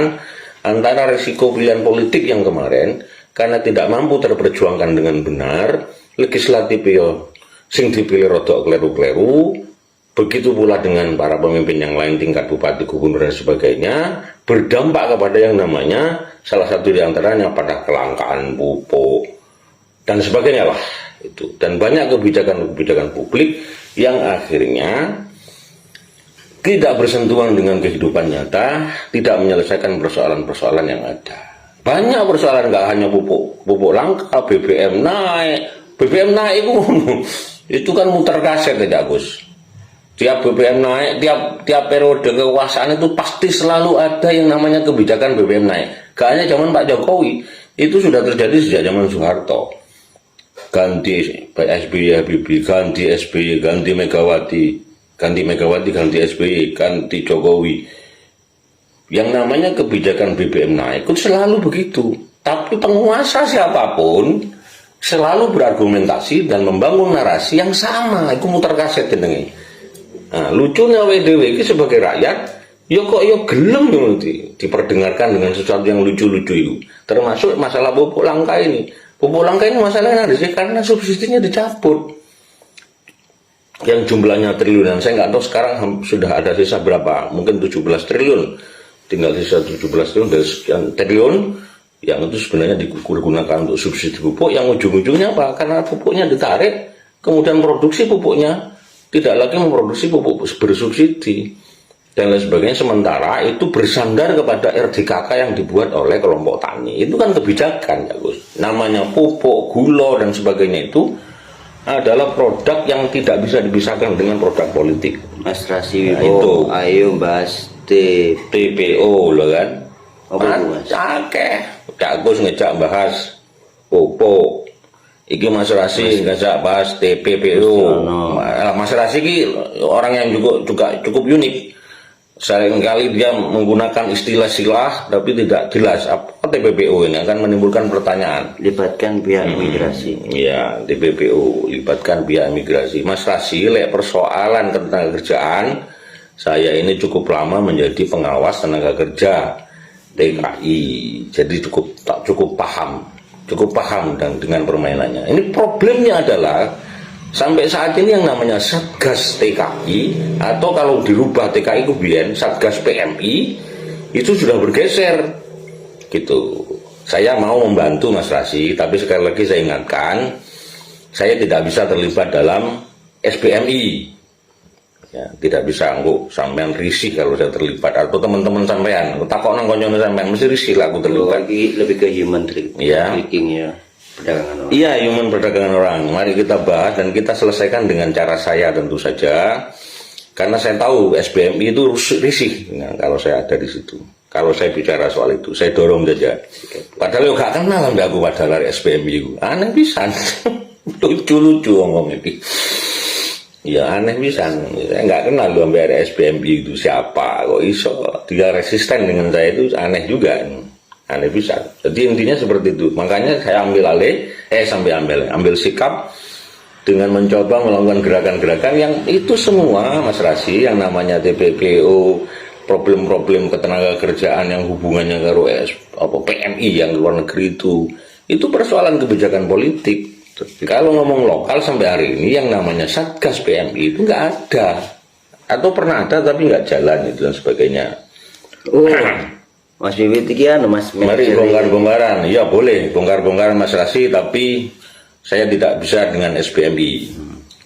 antara risiko pilihan politik yang kemarin karena tidak mampu terperjuangkan dengan benar, legislatif yo sing dipilih rodok kleru-kleru, begitu pula dengan para pemimpin yang lain tingkat bupati, gubernur dan sebagainya, berdampak kepada yang namanya salah satu diantaranya pada kelangkaan pupuk dan sebagainya lah itu. Dan banyak kebijakan-kebijakan publik yang akhirnya tidak bersentuhan dengan kehidupan nyata, tidak menyelesaikan persoalan-persoalan yang ada. Banyak persoalan, nggak hanya pupuk langka, BBM naik itu kan muter kaset ya Gus. Tiap BBM naik, tiap periode kekuasaan itu pasti selalu ada yang namanya kebijakan BBM naik. Gak hanya zaman Pak Jokowi, itu sudah terjadi sejak zaman Soeharto. Ganti SBY Habibie, ganti SBY, ganti Megawati, ganti SBY, ganti Jokowi. Yang namanya kebijakan BBM naik itu selalu begitu. Tapi penguasa siapapun selalu berargumentasi dan membangun narasi yang sama. Itu muter kaset jenenge. Nah, lucunya WDW ini sebagai rakyat, kok gelem nanti diperdengarkan dengan sesuatu yang lucu-lucu itu. Termasuk masalah pupuk langka ini. Pupuk langka ini masalahnya ada sih karena subsidinya dicabut. Yang jumlahnya triliunan, saya nggak tahu sekarang sudah ada sisa berapa, mungkin 17 triliun. Tinggal sisa 17 triliun dari sekian triliun yang itu sebenarnya digunakan untuk subsidi pupuk, yang ujung-ujungnya apa? Karena pupuknya ditarik, kemudian produksi pupuknya tidak lagi memproduksi pupuk bersubsidi dan lain sebagainya, sementara itu bersandar kepada RDKK yang dibuat oleh kelompok tani. Itu kan kebijakan ya Gus. Namanya pupuk, gula dan sebagainya itu adalah produk yang tidak bisa dipisahkan dengan produk politik. Mas Rasi Wibowo, ayo bahas TPO loh kan. Apa itu Mas? Cak Gus ngejak bahas pupuk. Iki Mas Rasi ngajak bahas TPPO. Mas Rasi ini orang yang juga cukup unik. Seringkali dia menggunakan istilah-istilah tapi tidak jelas apa TPPO ini, akan menimbulkan pertanyaan. Libatkan pihak imigrasi. Ya, TPPO libatkan pihak imigrasi. Mas Rasi, persoalan ketenagakerjaan, saya ini cukup lama menjadi pengawas tenaga kerja TKI, jadi cukup paham dan dengan permainannya. Ini problemnya adalah sampai saat ini yang namanya Satgas TKI, atau kalau dirubah TKI kemudian Satgas PMI, itu sudah bergeser gitu. Saya mau membantu Mas Rasi, tapi sekali lagi saya ingatkan, saya tidak bisa terlibat dalam SPMI ya, tidak bisa sampean risih kalau saya terlibat, atau teman-teman sampean takok nang konco sampean mesti risih lah aku terlibat. Lebih ke human trafficking ya, perdagangan orang. Iya, human perdagangan orang. Mari kita bahas dan kita selesaikan dengan cara saya tentu saja, karena saya tahu SPMI itu risih kalau saya ada di situ. Kalau saya bicara soal itu, saya dorong saja. Padahal gak kenal sampai aku padahal SPMI itu. Aneh pisan. Lucu-lucu ngomong ini. Ya aneh bisa, saya nggak kenal lu sampai ada SPMI itu siapa, kok iso dia resisten dengan saya, itu aneh juga, aneh bisa. Jadi intinya seperti itu, makanya saya ambil sikap dengan mencoba melakukan gerakan-gerakan yang itu semua Mas Rasi, yang namanya TPPO, problem-problem ketenagakerjaan yang hubungannya karo PMI yang luar negeri itu persoalan kebijakan politik. Kalau ngomong lokal sampai hari ini yang namanya Satgas PMI itu nggak ada, atau pernah ada tapi nggak jalan itu dan sebagainya. Oh, Mas Bibit iki Mas. Mari bongkar-bongkaran, ya boleh bongkar-bongkaran Mas Rasi, tapi saya tidak bisa dengan SPMI.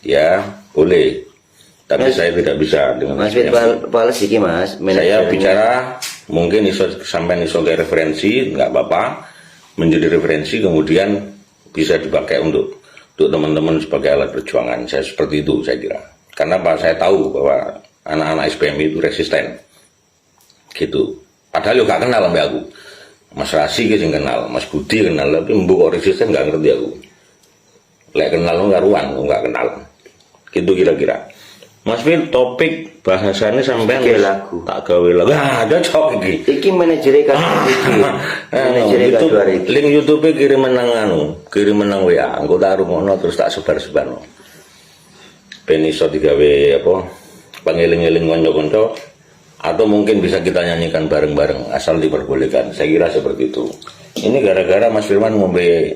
Ya boleh, tapi Mas, saya tidak bisa dengan Mas SPMI. Mas iki Mas. Saya bicara mungkin sampai iso ke referensi, nggak apa-apa, menjadi referensi kemudian bisa dipakai untuk teman-teman sebagai alat perjuangan. Saya seperti itu saya kira. Karena saya tahu bahwa anak-anak SPMI itu resisten. Gitu. Padahal gak kenal sampai aku. Mas Rasi yang kenal, Mas Budi kenal, tapi mbok resisten gak ngerti aku. Lek kenal nggak ruan, nggak kenal. Gitu kira-kira. Mas Fir, topik bahasannya sampean lagu. Tak gawe lagu. Nah, ada cok iki. Iki manajer Link YouTube kirim menang WA. Engko tak rungokno terus tak sebar-sebarno. Ben iso digawe apa? Pangeling-eling kanca-kanca, atau mungkin bisa kita nyanyikan bareng-bareng asal diperbolehkan. Saya kira seperti itu. Ini gara-gara Mas Firman ngombe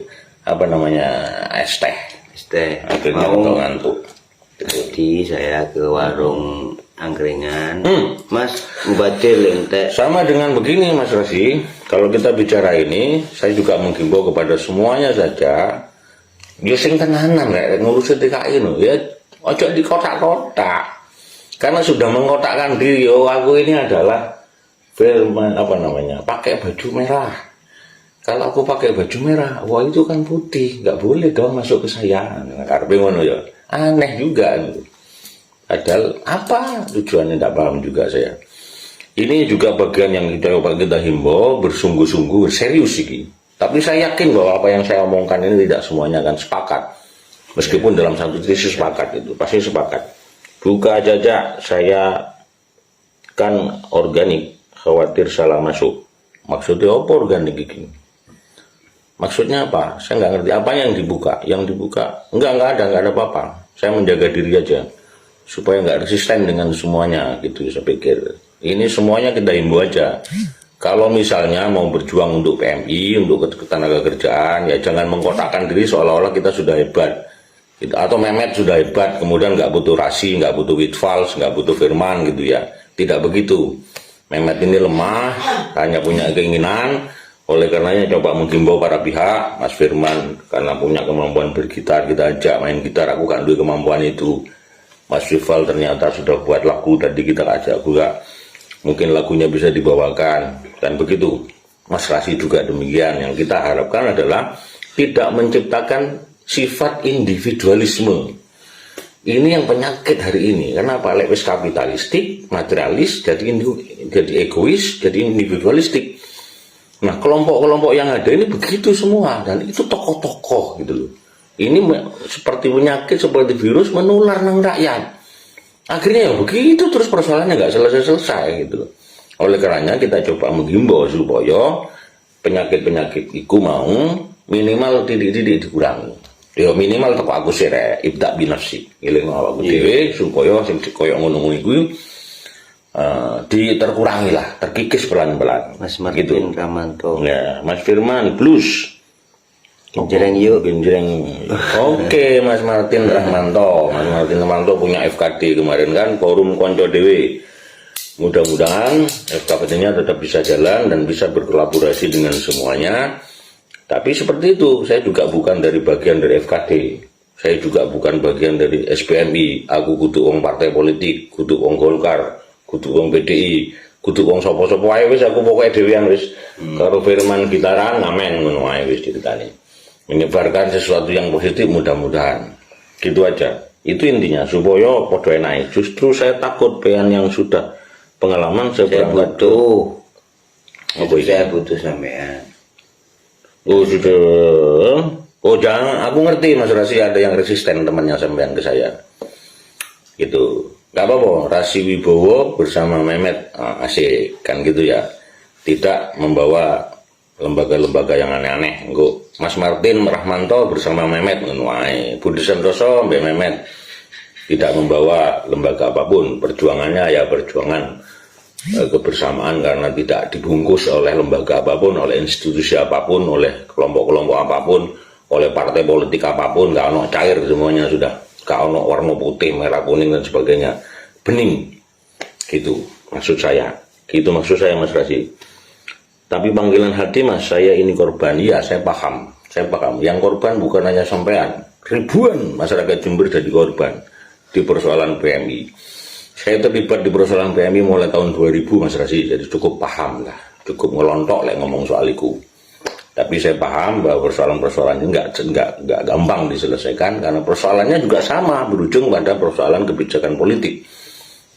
es teh. Akhirnya ngantuk. Jadi saya ke warung angkringan, Mas Mubadir ente. Sama dengan begini Mas Rasi, kalau kita bicara ini, saya juga menghimbau kepada semuanya saja, ya sing tenanan ngurusin TKI no, ya ojo di kotak-kotak. Karena sudah mengkotakkan diri, oh aku ini adalah firman apa namanya, pakai baju merah. Kalau aku pakai baju merah, wah itu kan putih, nggak boleh dong masuk ke saya. Karena ngono ya, aneh juga. Padahal apa tujuannya tidak paham juga saya. Ini juga bagian yang kita himbau bersungguh-sungguh, serius ini. Tapi saya yakin bahwa apa yang saya omongkan ini tidak semuanya akan sepakat. Meskipun dalam satu sisi sepakat itu, pasti sepakat. Buka jajak, saya kan organik, khawatir salah masuk. Maksudnya apa organik ini? Maksudnya apa? Saya nggak ngerti. Apa yang dibuka? Yang dibuka? Nggak ada apa-apa. Saya menjaga diri aja. Supaya nggak resisten dengan semuanya gitu, saya pikir ini semuanya kita himbau aja. Kalau misalnya mau berjuang untuk PMI, untuk ketenaga kerjaan, ya jangan mengkotakkan diri seolah-olah kita sudah hebat gitu. Atau Mehmet sudah hebat, kemudian nggak butuh Rasi, nggak butuh Witfals, nggak butuh Firman gitu ya. Tidak begitu. Mehmet ini lemah, hanya punya keinginan. Oleh karenanya coba menghimbau para pihak, Mas Firman karena punya kemampuan bergitar, kita ajak main gitar, aku kan duwe kemampuan itu. Mas Wifal ternyata sudah buat lagu, tadi kita ajak juga, mungkin lagunya bisa dibawakan, dan begitu. Mas Rasi juga demikian. Yang kita harapkan adalah tidak menciptakan sifat individualisme. Ini yang penyakit hari ini. Kenapa? Lewis kapitalistik, materialis, jadi egois, jadi individualistik. Nah, kelompok-kelompok yang ada ini begitu semua, dan itu tokoh-tokoh gitu loh. Ini seperti penyakit, seperti virus menular nang rakyat. Akhirnya ya begitu terus persoalannya nggak selesai-selesai gitu. Oleh karenanya kita coba menghimbau supaya penyakit-penyakit itu mau minimal titik-titik dikurangi. Ya minimal teko aku sire ibda binafsi. Ngiling awakku dhewe supaya sing koyo ngono-ngono iku terkurangi lah, terkikis pelan-pelan. Mas Martin gitu. Ramanto. Ya, Mas Firman plus Genjreng yuk. Genjreng. Oke, Mas Martin Rahmanto. Mas Martin Rahmanto punya FKD kemarin kan, forum konco dewe. Mudah-mudahan FKD-nya tetap bisa jalan dan bisa berkolaborasi dengan semuanya. Tapi seperti itu, saya juga bukan dari bagian dari FKD. Saya juga bukan bagian dari SPMI. Aku kudu wong partai politik, kudu wong Golkar, kudu wong PDI, kudu wong sapa-sapa wae wis aku pokoke dhewean wis. Karo Firman gitaran ngamen ngono wae wis ceritane. Menyebarkan sesuatu yang positif mudah-mudahan. Gitu aja. Itu intinya supaya podo enak. Justru saya takut pengen yang sudah pengalaman saya berangkat butuh. Apa itu? Saya butuh sampean. Oh sudah. Oh jangan, aku ngerti Mas Rasi ada yang resisten temannya sampean ke saya. Gitu. Gak apa-apa, Rasi Wibowo bersama Mehmet asik kan gitu ya. Tidak membawa lembaga-lembaga yang aneh-aneh. Enggak. Mas Martin Rahmanto bersama Mehmet menuai. Budi Santoso Mbak Mehmet tidak membawa lembaga apapun. Perjuangannya ya perjuangan kebersamaan karena tidak dibungkus oleh lembaga apapun, oleh institusi apapun, oleh kelompok-kelompok apapun, oleh partai politik apapun. Gak ono cair semuanya sudah. Gak ono warna putih, merah, kuning dan sebagainya. Bening. Gitu maksud saya. Gitu maksud saya Mas Rasi. Tapi panggilan hati Mas, saya ini korban. Iya, saya paham. Saya paham. Yang korban bukan hanya sampean. Ribuan masyarakat Jember jadi korban di persoalan PMI. Saya terlibat di persoalan PMI mulai tahun 2000 Mas Rasi. Jadi cukup paham lah. Cukup ngelontok lah ngomong soal itu. Tapi saya paham bahwa persoalan-persoalan ini nggak gampang diselesaikan. Karena persoalannya juga sama. Berujung pada persoalan kebijakan politik.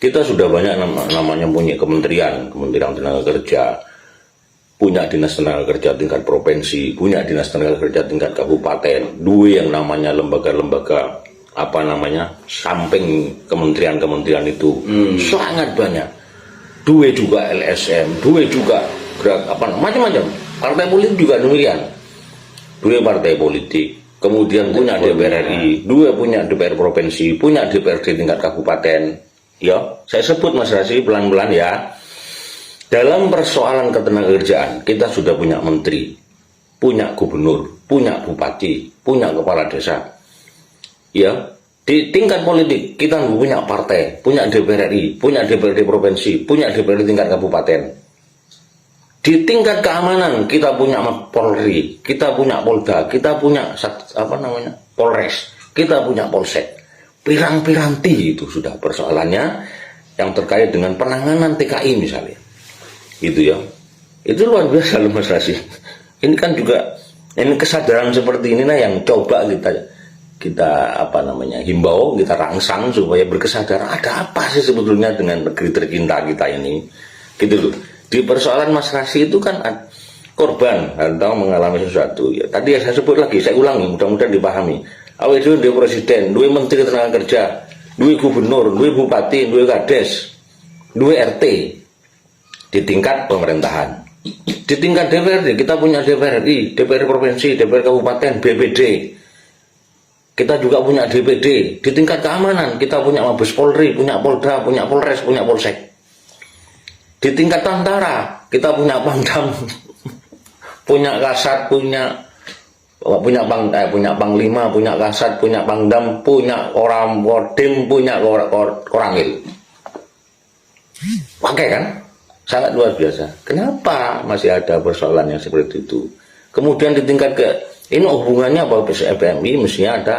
Kita sudah banyak namanya punya kementerian. Kementerian Tenaga Kerja. Punya dinas tenaga kerja tingkat provinsi, punya dinas tenaga kerja tingkat kabupaten, dua yang namanya lembaga-lembaga samping kementerian-kementerian itu sangat banyak. Dua juga LSM, dua juga macam-macam. Partai politik juga demikian. Dua partai politik, kemudian punya DPR RI, dua punya DPR provinsi, punya DPRD tingkat kabupaten. Ya, saya sebut Mas Rasi pelan-pelan ya. Dalam persoalan ketenagakerjaan, kita sudah punya menteri, punya gubernur, punya bupati, punya kepala desa. Ya, Di tingkat politik kita punya partai, punya DPR RI, punya DPRD provinsi, punya DPRD tingkat kabupaten. Di tingkat keamanan kita punya Polri, kita punya Polda, kita punya Polres, kita punya Polsek. Pirang-piranti itu sudah persoalannya yang terkait dengan penanganan TKI misalnya. Gitu ya. Itu luar biasa loh Mas Rasi. Ini kan juga kesadaran seperti inilah yang coba kita himbau, kita rangsang supaya berkesadaran ada apa sih sebetulnya dengan negeri tercinta kita ini, gitu loh. Di persoalan Mas Rasi itu kan korban atau mengalami sesuatu ya. Tadi saya sebut lagi, saya ulangi, mudah-mudahan dipahami. Awal itu dia presiden, dua menteri tenaga kerja, dua gubernur, dua bupati, dua kades, dua RT di tingkat pemerintahan. Di tingkat DPRD kita punya DPR RI, DPR provinsi, DPR kabupaten, BPD. Kita juga punya DPD. Di tingkat keamanan kita punya Mabes Polri, punya Polda, punya Polres, punya Polsek. Di tingkat tentara kita punya Pangdam, punya Kasat, punya Panglima, punya Kasat, punya Pangdam, punya Kodim, punya Korangil. Pakai kan? Sangat luar biasa. Kenapa masih ada persoalan yang seperti itu? Kemudian di tingkat ini hubungannya apa? PMI mestinya ada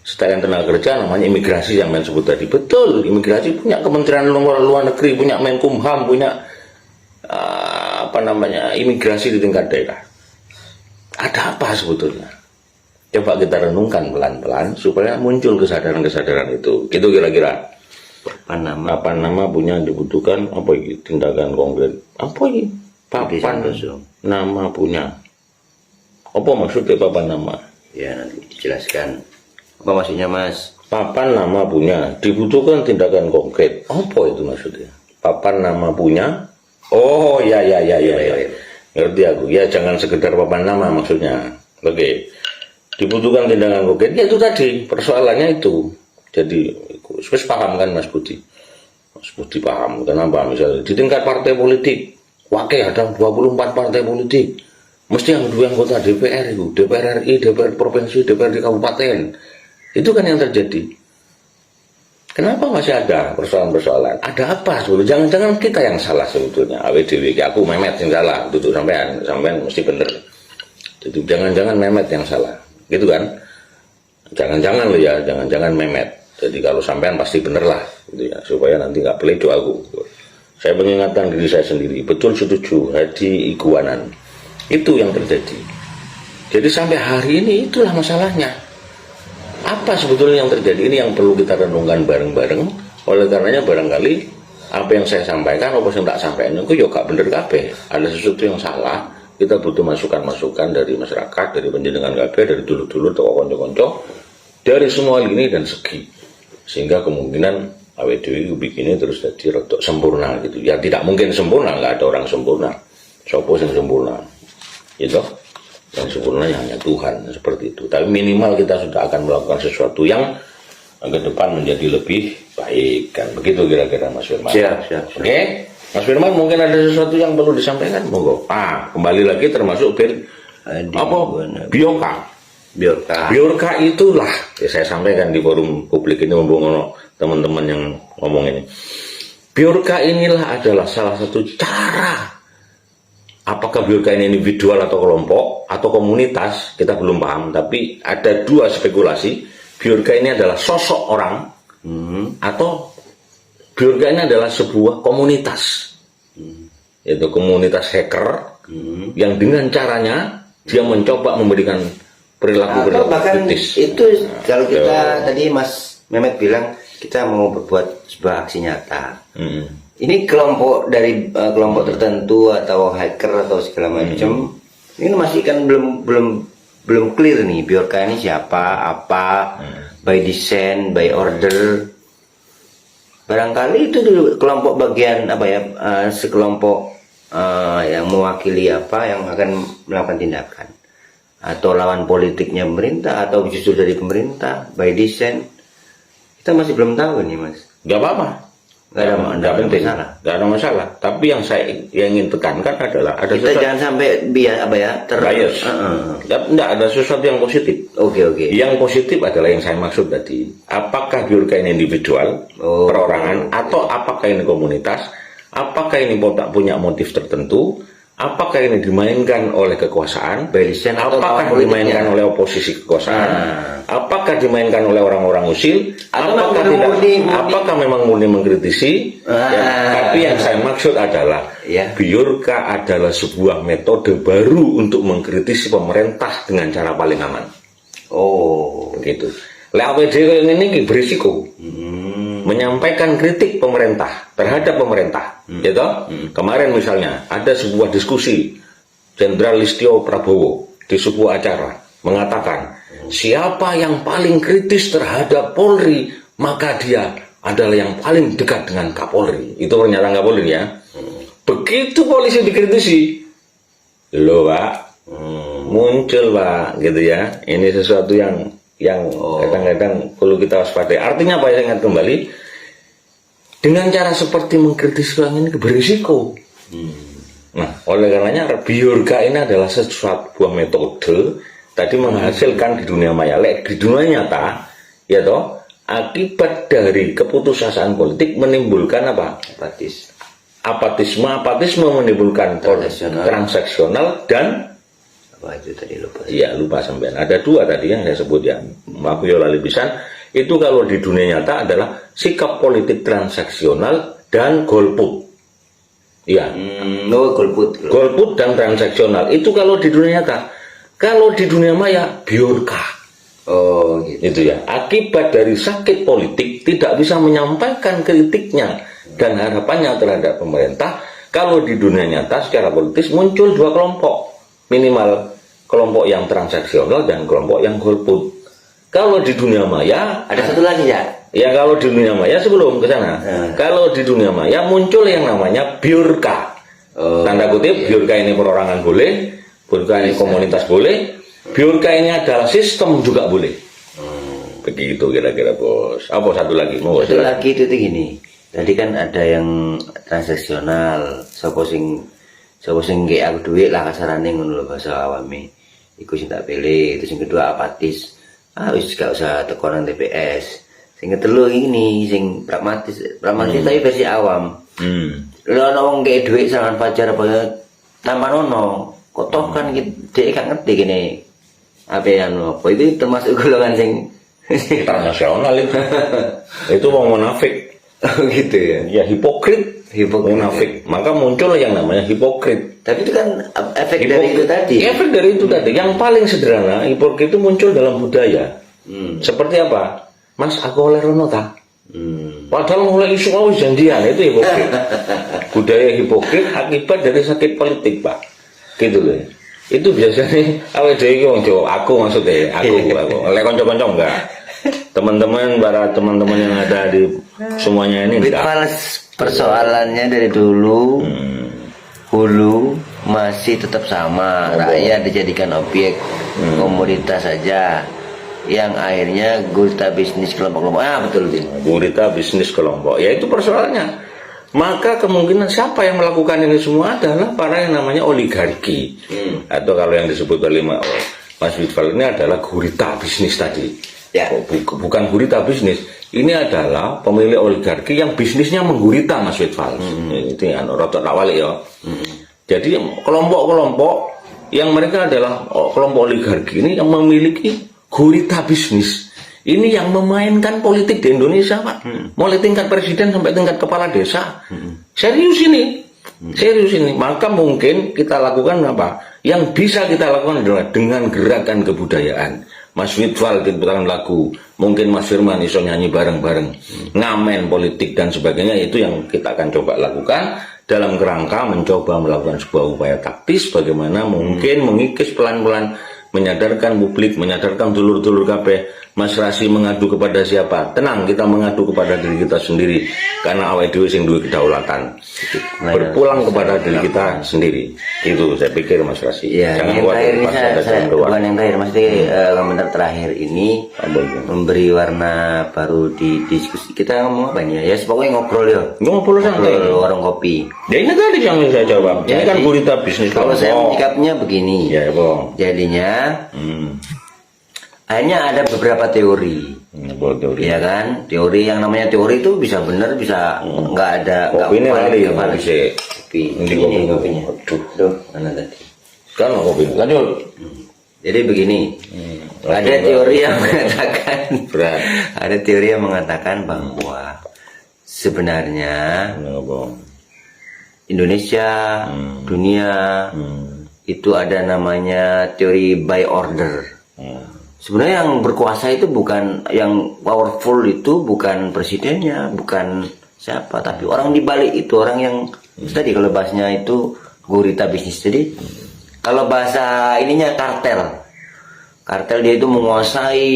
Sekretariat Tenaga Kerja namanya imigrasi yang main sebut tadi. Betul, imigrasi punya Kementerian Luar Negeri, punya Menkumham, punya imigrasi di tingkat daerah. Ada apa sebetulnya? Coba kita renungkan pelan-pelan supaya muncul kesadaran-kesadaran itu. Gitu kira-kira. Papan nama punya dibutuhkan apa ini? Tindakan konkret. Apa ini? Papan nama punya. Apa maksudnya papan nama? Ya nanti dijelaskan. Apa maksudnya Mas? Papan nama punya dibutuhkan tindakan konkret. Apa itu maksudnya? Papan nama punya. Oh ya. Ngerti aku. Ya jangan sekedar papan nama maksudnya. Oke. Dibutuhkan tindakan konkret. Ya itu tadi persoalannya itu. Jadi wis paham kan Mas Budi? Mas Budi paham. Kenapa? Misalnya di tingkat partai politik, ada 24 partai politik. Mesti yang dua anggota DPR itu, DPR RI, DPR provinsi, DPR di kabupaten. Itu kan yang terjadi. Kenapa masih ada persoalan-persoalan? Ada apa sebetulnya? Jangan-jangan kita yang salah sebetulnya. AWDW, aku Mehmet yang salah. Duduk sampean mesti bener. Jadi jangan-jangan Mehmet yang salah. Gitu kan? Jangan-jangan loh ya, jangan-jangan Mehmet. Jadi kalau sampean pasti bener lah, gitu ya, supaya nanti nggak peledo aku. Saya mengingatkan diri saya sendiri. Betul setuju, Hadi Iguanan. Itu yang terjadi. Jadi sampai hari ini itulah masalahnya. Apa sebetulnya yang terjadi? Ini yang perlu kita renungkan bareng-bareng. Oleh karenanya barangkali apa yang saya sampaikan, apa yang tak sampaikan itu ya gak bener kabeh. Ada sesuatu yang salah. Kita butuh masukan-masukan dari masyarakat, dari penjenengan kabeh, dari dulu-dulu, tokoh konco-konco, dari semua lini dan segi. Sehingga kemungkinan AWDW bikinnya terus jadi rotok sempurna gitu. Ya tidak mungkin sempurna, nggak ada orang sempurna. Sopo yang sempurna, gitu. Yang sempurna hanya Tuhan, seperti itu. Tapi minimal kita sudah akan melakukan sesuatu yang ke depan menjadi lebih baik, kan? Begitu kira-kira Mas Firman. Siap. Oke, Mas Firman mungkin ada sesuatu yang perlu disampaikan, monggo. Kembali lagi termasuk Biorka itulah ya, saya sampaikan di forum publik ini ngomong teman-teman yang ngomong ini. Biorka inilah adalah salah satu cara. Apakah Biorka ini individual atau kelompok atau komunitas, kita belum paham. Tapi ada dua spekulasi. Biorka ini adalah sosok orang atau Biorka ini adalah sebuah komunitas, yaitu komunitas hacker yang dengan caranya dia mencoba memberikan perilaku bahkan kritis. Itu kalau kita tadi Mas Mehmet bilang kita mau berbuat sebuah aksi nyata. Ini kelompok dari kelompok tertentu atau hacker atau segala macam. Ini masih kan belum clear nih Biorka ini siapa, apa, by design, by order. Barangkali itu dulu kelompok bagian apa ya, sekelompok yang mewakili apa yang akan melakukan tindakan. Atau lawan politiknya pemerintah atau justru dari pemerintah by design. Kita masih belum tahu nih Mas. Gak apa-apa. Nggak penting, nggak ada masalah. Tapi yang saya ingin tekankan adalah ada kita sesuatu, jangan sampai bias. Nggak ada sesuatu yang positif. Oke. Yang positif adalah yang saya maksud tadi. Apakah biorka ini individual, perorangan, atau apakah ini komunitas? Apakah ini punya motif tertentu? Apakah ini dimainkan oleh kekuasaan? Apakah dimainkan oleh oposisi kekuasaan? Apakah dimainkan oleh orang-orang usil? Apakah tidak? Apakah memang murni mengkritisi? Tapi yang saya maksud adalah biorka adalah sebuah metode baru untuk mengkritisi pemerintah dengan cara paling aman. Begitu. APD yang ini berisiko menyampaikan kritik pemerintah terhadap pemerintah, gitu. Kemarin misalnya ada sebuah diskusi Jenderal Listio Prabowo di sebuah acara mengatakan siapa yang paling kritis terhadap Polri maka dia adalah yang paling dekat dengan Kapolri. Itu pernyataan Kapolri ya. Begitu polisi dikritisi, loh Pak, muncul Pak, gitu ya. Ini sesuatu yang kadang-kadang perlu kita waspadai. Artinya apa? Saya ingat kembali, dengan cara seperti mengkritisi orang ini berisiko. Nah, oleh karenanya biorka ini adalah sebuah metode tadi menghasilkan di dunia maya. Di dunia nyata, ya toh, akibat dari keputusasaan politik menimbulkan apa? Apatisme menimbulkan transaksional dan apa itu tadi lupa? Iya, lupa sampean. Ada dua tadi yang saya sebut ya. Maaf ya lali pisan. Itu kalau di dunia nyata adalah sikap politik transaksional dan golput. Iya. Golput dan transaksional. Itu kalau di dunia nyata. Kalau di dunia maya biorka. Gitu. Itu ya. Akibat dari sakit politik tidak bisa menyampaikan kritiknya dan harapannya terhadap pemerintah. Kalau di dunia nyata secara politis muncul dua kelompok. Minimal kelompok yang transaksional dan kelompok yang golput. Kalau di dunia maya ada satu lagi ya. Ya kalau di dunia maya sebelum ke sana. Kalau di dunia maya muncul yang namanya biorka. Tanda kutip biorka ini perorangan boleh, biorka ini komunitas boleh, biorka ini adalah sistem juga boleh. Begitu kira-kira bos. Apa satu lagi? Satu lagi itu gini. Tadi kan ada yang transaksional, sapa sing nggih aku duit lah kasarane ngono lho bahasa awame. Iku sing tak pilih. Terus yang kedua apatis. Wis gak usah tekonan TPS. Sing ketelu ini sing pragmatis tapi versi awam. Lho ana wong nggih duit sangan pacar apa tanpa ono. Kok toh kan dhek gak ngerti kene apa anu apa itu termasuk golongan sing internasional itu. Itu wong munafik. Gitu ya. Ya hipokrit. Munafik. Maka muncul yang namanya hipokrit. Tapi itu kan efek dari itu tadi. Efek dari itu tadi. Yang paling sederhana, hipokrit itu muncul dalam budaya. Seperti apa? Mas, aku oleh rono ta? Padahal mulai isu awis janjian itu hipokrit. Budaya hipokrit akibat dari sakit politik, Pak. Gitu loh. Itu biasanya awake dhewe wong Jawa, aku maksudnya, aku. Oleh kanca-kanca enggak. Teman-teman, para teman-teman yang ada di semuanya ini enggak. Persoalannya dari dulu hulu masih tetap sama, rakyat dijadikan objek komoditas saja, yang akhirnya gurita bisnis kelompok-kelompok. Betul gurita bisnis kelompok, ya itu persoalannya. Maka kemungkinan siapa yang melakukan ini semua adalah para yang namanya oligarki, atau kalau yang disebut oleh Mas Witfal ini adalah gurita bisnis tadi. Bukan gurita bisnis, ini adalah pemilik oligarki yang bisnisnya menggurita, Mas Witfal. Itu yang rotok awal ya. Jadi kelompok-kelompok yang mereka adalah kelompok oligarki ini yang memiliki gurita bisnis. Ini yang memainkan politik di Indonesia, Pak. Mulai tingkat presiden sampai tingkat kepala desa. Serius ini. Maka mungkin kita lakukan apa? Yang bisa kita lakukan adalah dengan gerakan kebudayaan. Mas Witfal diputaran lagu, mungkin Mas Firman iso nyanyi bareng-bareng, ngamen politik dan sebagainya. Itu yang kita akan coba lakukan dalam kerangka mencoba melakukan sebuah upaya taktis bagaimana mungkin mengikis pelan-pelan menyadarkan publik, menyadarkan dulur-dulur kabeh. Mas Rasi mengadu kepada siapa? Tenang, kita mengadu kepada diri kita sendiri, karena awake dhewe sing duwe kedaulatan. Berpulang kepada diri kita sendiri. Itu saya pikir Mas Rasi. Ya, Jangan yang khawatir terakhir ini pasti ada saya jalan keluar. bukan yang terakhir, mesti komentar terakhir ini memberi warna baru di diskusi. Kita ngomong apa ini ya? Ya pokoknya ngobrol ya. Ngobrol santai. Ngobrol warung kopi. Ya ini tadi yang saya jawab. Ini kan gurita bisnis Kalau saya kelompok. menyikapnya begini. Ya, Bang. Jadinya akhirnya ada beberapa teori. Teori. Ya kan? Teori yang namanya teori itu bisa benar, bisa nggak ada. Kopi ini nggak lali, valid. bisa. Kopi. Ini Ini kopi. kopinya. Aduh. Duh, mana tadi? Kan kopi. Lanjut. Jadi begini, ada teori yang mengatakan, Berat. ada teori yang mengatakan bahwa sebenarnya Indonesia, dunia itu ada namanya teori by order. Sebenarnya yang berkuasa itu bukan, yang powerful itu bukan presidennya, bukan siapa, tapi orang di balik itu, orang yang tadi kalau bahasanya itu gurita bisnis. Jadi kalau bahasa ininya kartel. Kartel dia itu menguasai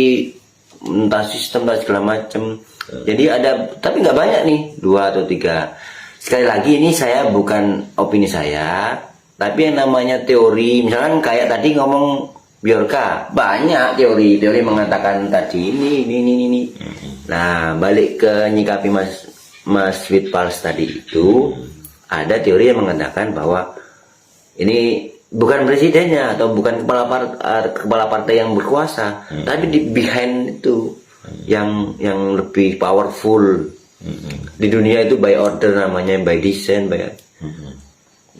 entah sistem dan segala macam. Jadi ada, tapi nggak banyak nih, 2 atau 3. Sekali lagi ini saya bukan opini saya, tapi yang namanya teori, misalkan kayak tadi ngomong Bjorka, banyak teori mengatakan tadi ini. Nah, balik ke nyikapi Mas Witpals tadi itu, ada teori yang mengatakan bahwa ini bukan presidennya atau bukan kepala partai yang berkuasa, tapi di behind itu yang lebih powerful. Di dunia itu by order, namanya by design,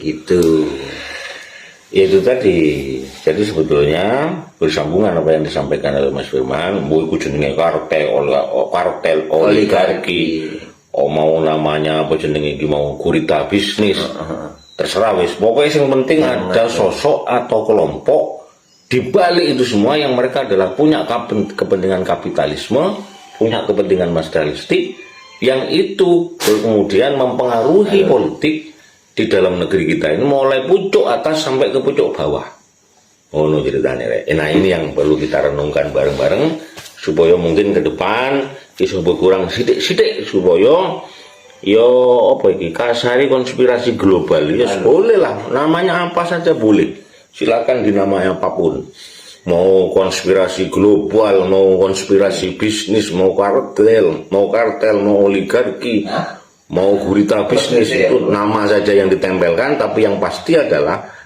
gitu. Itu tadi. Jadi sebetulnya bersambungan apa yang disampaikan oleh Mas Firman, mau ikut jenenge kartel oligarki, mau namanya apa jenenge iki mau gurita bisnis. Terserah wis. Pokoknya yang penting ada sosok atau kelompok di balik itu semua yang mereka adalah punya kepentingan kapitalisme, punya kepentingan materialistik, yang itu kemudian mempengaruhi politik di dalam negeri kita ini mulai pucuk atas sampai ke pucuk bawah. Oh no ceritanya. Nah ini yang perlu kita renungkan bareng-bareng supaya mungkin ke depan iso berkurang sidik-sidik supaya yo apa iki kasari konspirasi global ya boleh lah, namanya apa saja boleh, silakan dinamai apapun, mau konspirasi global, mau konspirasi bisnis, mau kartel, mau oligarki, mau gurita bisnis, itu nama saja yang ditempelkan, tapi yang pasti adalah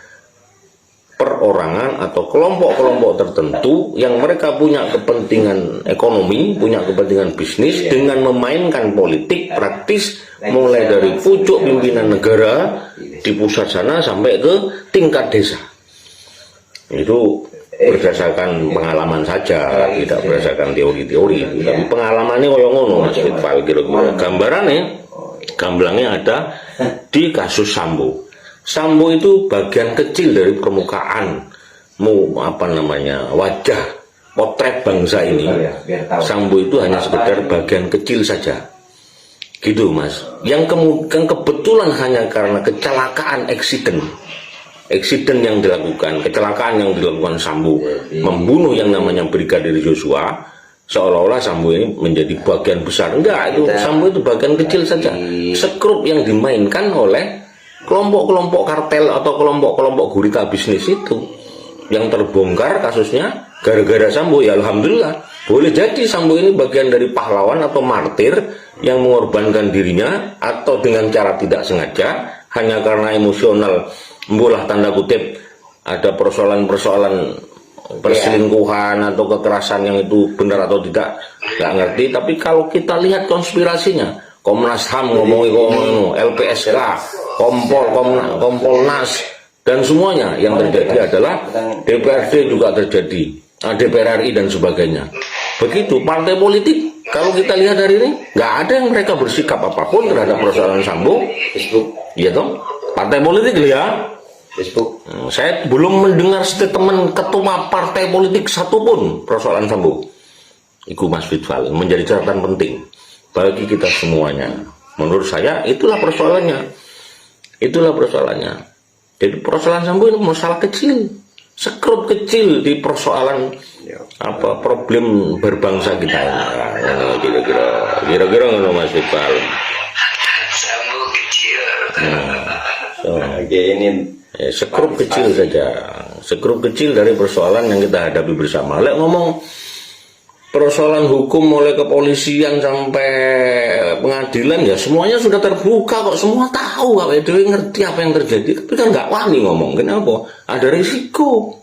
perorangan atau kelompok-kelompok tertentu yang mereka punya kepentingan ekonomi, punya kepentingan bisnis dengan memainkan politik praktis mulai dari pucuk pimpinan negara di pusat sana sampai ke tingkat desa. Itu berdasarkan pengalaman saja, tidak berdasarkan teori-teori, tapi pengalamannya koyo ngono Mas Fitfal kira-kira. Gamblangnya ada di kasus Sambo. Sambo itu bagian kecil dari permukaan wajah potret bangsa ini. Sambo itu hanya sekedar bagian kecil saja, gitu Mas. Yang kebetulan hanya karena kecelakaan eksiden yang dilakukan, Sambo membunuh yang namanya Brigadir Joshua, seolah-olah Sambo ini menjadi bagian besar. Enggak, itu Sambo itu bagian kecil saja, skrup yang dimainkan oleh kelompok-kelompok kartel atau kelompok-kelompok gurita bisnis itu, yang terbongkar kasusnya gara-gara Sambo. Ya alhamdulillah, boleh jadi Sambo ini bagian dari pahlawan atau martir yang mengorbankan dirinya atau dengan cara tidak sengaja hanya karena emosional, mbolah tanda kutip ada persoalan-persoalan perselingkuhan atau kekerasan yang itu benar atau tidak nggak ngerti. Tapi kalau kita lihat konspirasinya, Komnas HAM ngomongin LPSK, Kompolnas, dan semuanya yang terjadi adalah DPRD juga terjadi, DPR RI dan sebagainya. Begitu partai politik, kalau kita lihat hari ini nggak ada yang mereka bersikap apapun terhadap persoalan Sambo. Iya toh, partai politik ya. Saya belum mendengar statement ketua partai politik satupun persoalan Sambo. Iku Mas Fitfal menjadi catatan penting bagi kita semuanya. Menurut saya itulah persoalannya. Jadi persoalan Sambo ini masalah kecil. sekrup kecil di persoalan apa problem berbangsa kita ini. Nah, kira-kira ngono Mas Iqbal. Sambo kecil. Oke, ini Sekrup kecil saja, sekrup kecil dari persoalan yang kita hadapi bersama. Lek ngomong persoalan hukum mulai kepolisian sampai pengadilan ya semuanya sudah terbuka kok, semua tahu kok, itu ngerti apa yang terjadi, tapi kan nggak wani ngomong. Kenapa? Ada risiko,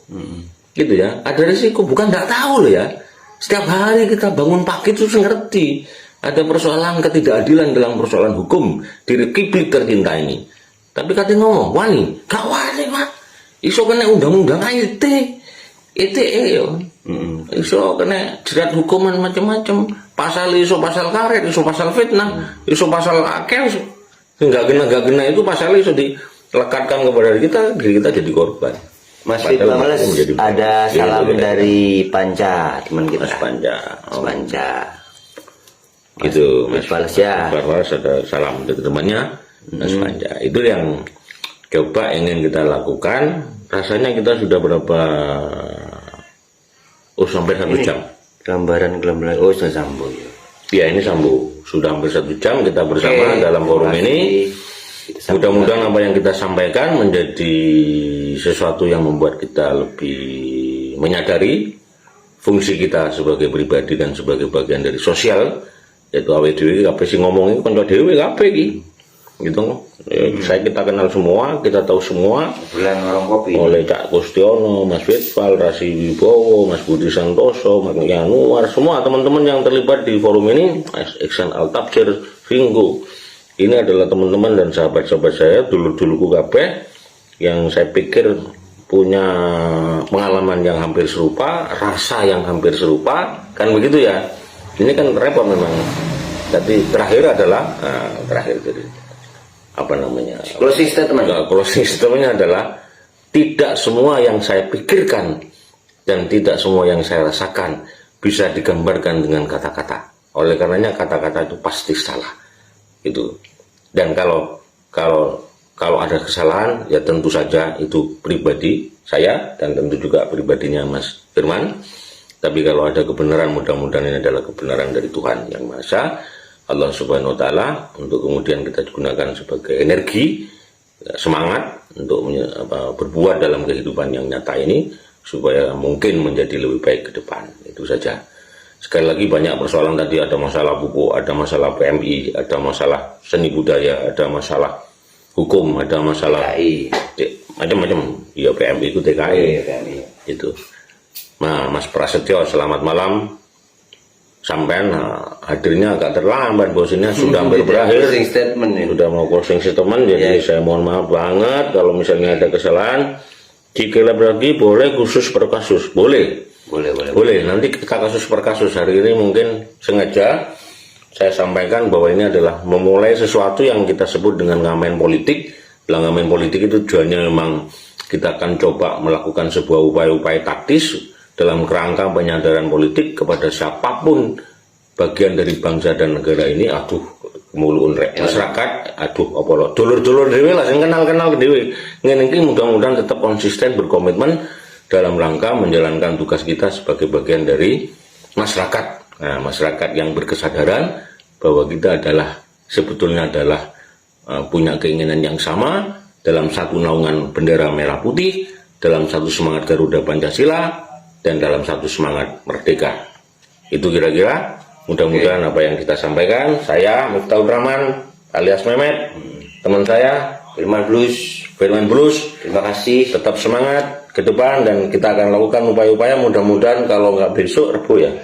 gitu ya, ada risiko, bukan nggak tahu loh ya. Setiap hari kita bangun pagi terus ngerti ada persoalan ketidakadilan dalam persoalan hukum di Republik tercinta ini. Tapi katanya ngomong, wani, gak wani Pak. Iso kena undang-undang ITE yo. Iso kena jerat hukuman macam-macam. Pasal iso pasal karet, iso pasal fitnah, iso pasal akal. Enggak kena itu pasal iso dilekatkan kepada diri kita jadi korban. Mas Fitbal, ada salam dari Panca, teman kita. Mas Panca. Mas Panca. Gitu, Mas Fitbal ya. Fitbal ada salam dari temannya. Mas Panca, itu yang coba ingin kita lakukan. Rasanya kita sudah berapa? Oh, sampai 1 jam. Gambaran oh sudah sambung ya. Ya, ini sambung. Sudah hampir 1 jam kita bersama dalam forum ini. Mudah-mudahan apa yang kita sampaikan menjadi sesuatu yang membuat kita lebih menyadari fungsi kita sebagai pribadi dan sebagai bagian dari sosial, yaitu awake dhewe kabeh sing ngomongin kanca dhewe kabeh iki. Gitu. Saya kita kenal semua, kita tahu semua. Bulan warung kopi. Oleh Cak Kustiono, Mas Fitbal, Rasi Wibowo, Mas Budi Santoso, Mas Yanuar, semua teman-teman yang terlibat di forum ini, Mas Iksan Al-Tabsir, Ringo. Ini adalah teman-teman dan sahabat-sahabat saya, dulur-dulurku kabeh, yang saya pikir punya pengalaman yang hampir serupa, rasa yang hampir serupa, kan begitu ya. Ini kan repot memang. Jadi terakhir adalah, terakhir jadi apa namanya, closing statement. Closing statementnya adalah tidak semua yang saya pikirkan dan tidak semua yang saya rasakan bisa digambarkan dengan kata-kata. Oleh karenanya kata-kata itu pasti salah, itu. Dan kalau ada kesalahan ya tentu saja itu pribadi saya dan tentu juga pribadinya Mas Firman. Tapi kalau ada kebenaran, mudah-mudahan ini adalah kebenaran dari Tuhan Yang Maha Esa, Allah Subhanahu wa Ta'ala, untuk kemudian kita gunakan sebagai energi, semangat untuk berbuat dalam kehidupan yang nyata ini supaya mungkin menjadi lebih baik ke depan. Itu saja. Sekali lagi banyak persoalan tadi, ada masalah buku, ada masalah PMI, ada masalah seni budaya, ada masalah hukum, ada masalah macam-macam. Ya PMI itu TKI. Itu. Nah, Mas Prasetyo, selamat malam. Sampai hadirnya agak terlambat, bos, ini sudah hampir berakhir, sudah mau closing statement, jadi saya mohon maaf banget kalau misalnya ada kesalahan. Jika lagi boleh khusus per kasus, boleh, nanti kita kasus per kasus. Hari ini mungkin sengaja saya sampaikan bahwa ini adalah memulai sesuatu yang kita sebut dengan ngamen politik. Dalam ngamen politik itu tujuannya memang kita akan coba melakukan sebuah upaya-upaya taktis dalam kerangka penyadaran politik kepada siapapun bagian dari bangsa dan negara ini. Aduh, mulu masyarakat, aduh apa lo, dulur-dulur dewe lah, yang kenal-kenal dewe. Ngene mudah-mudahan tetap konsisten berkomitmen dalam rangka menjalankan tugas kita sebagai bagian dari masyarakat. Nah, masyarakat yang berkesadaran bahwa kita sebetulnya adalah punya keinginan yang sama dalam satu naungan bendera merah putih, dalam satu semangat Garuda Pancasila, dan dalam satu semangat merdeka. Itu kira-kira mudah-mudahan apa yang kita sampaikan. Saya Miftahul Rahman alias Mehmet, teman saya Firman Blues, terima kasih, tetap semangat ke depan dan kita akan lakukan upaya-upaya. Mudah-mudahan kalau nggak besok Rebo ya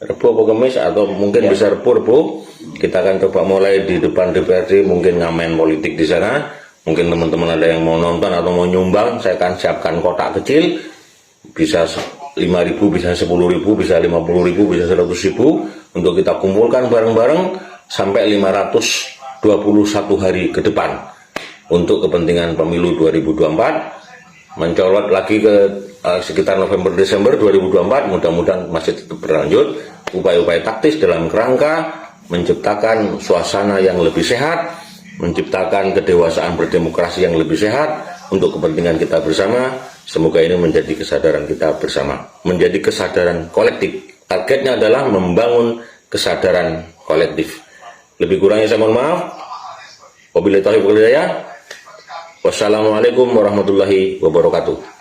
Rebo atau Kamis atau mungkin bisa Rebo, kita akan coba mulai di depan DPRD, mungkin ngamen politik di sana. Mungkin teman-teman ada yang mau nonton atau mau nyumbang, saya akan siapkan kotak kecil, bisa 5.000, bisa 10.000, bisa 50.000, bisa 100.000 untuk kita kumpulkan bareng-bareng sampai 521 hari ke depan untuk kepentingan pemilu 2024, mencolot lagi ke sekitar November-Desember 2024. Mudah-mudahan masih tetap berlanjut upaya-upaya taktis dalam kerangka menciptakan suasana yang lebih sehat, menciptakan kedewasaan berdemokrasi yang lebih sehat untuk kepentingan kita bersama. Semoga ini menjadi kesadaran kita bersama, menjadi kesadaran kolektif. Targetnya adalah membangun kesadaran kolektif. Lebih kurangnya saya mohon maaf. Wabillahi taufiq wal hidayah. Wassalamualaikum warahmatullahi wabarakatuh.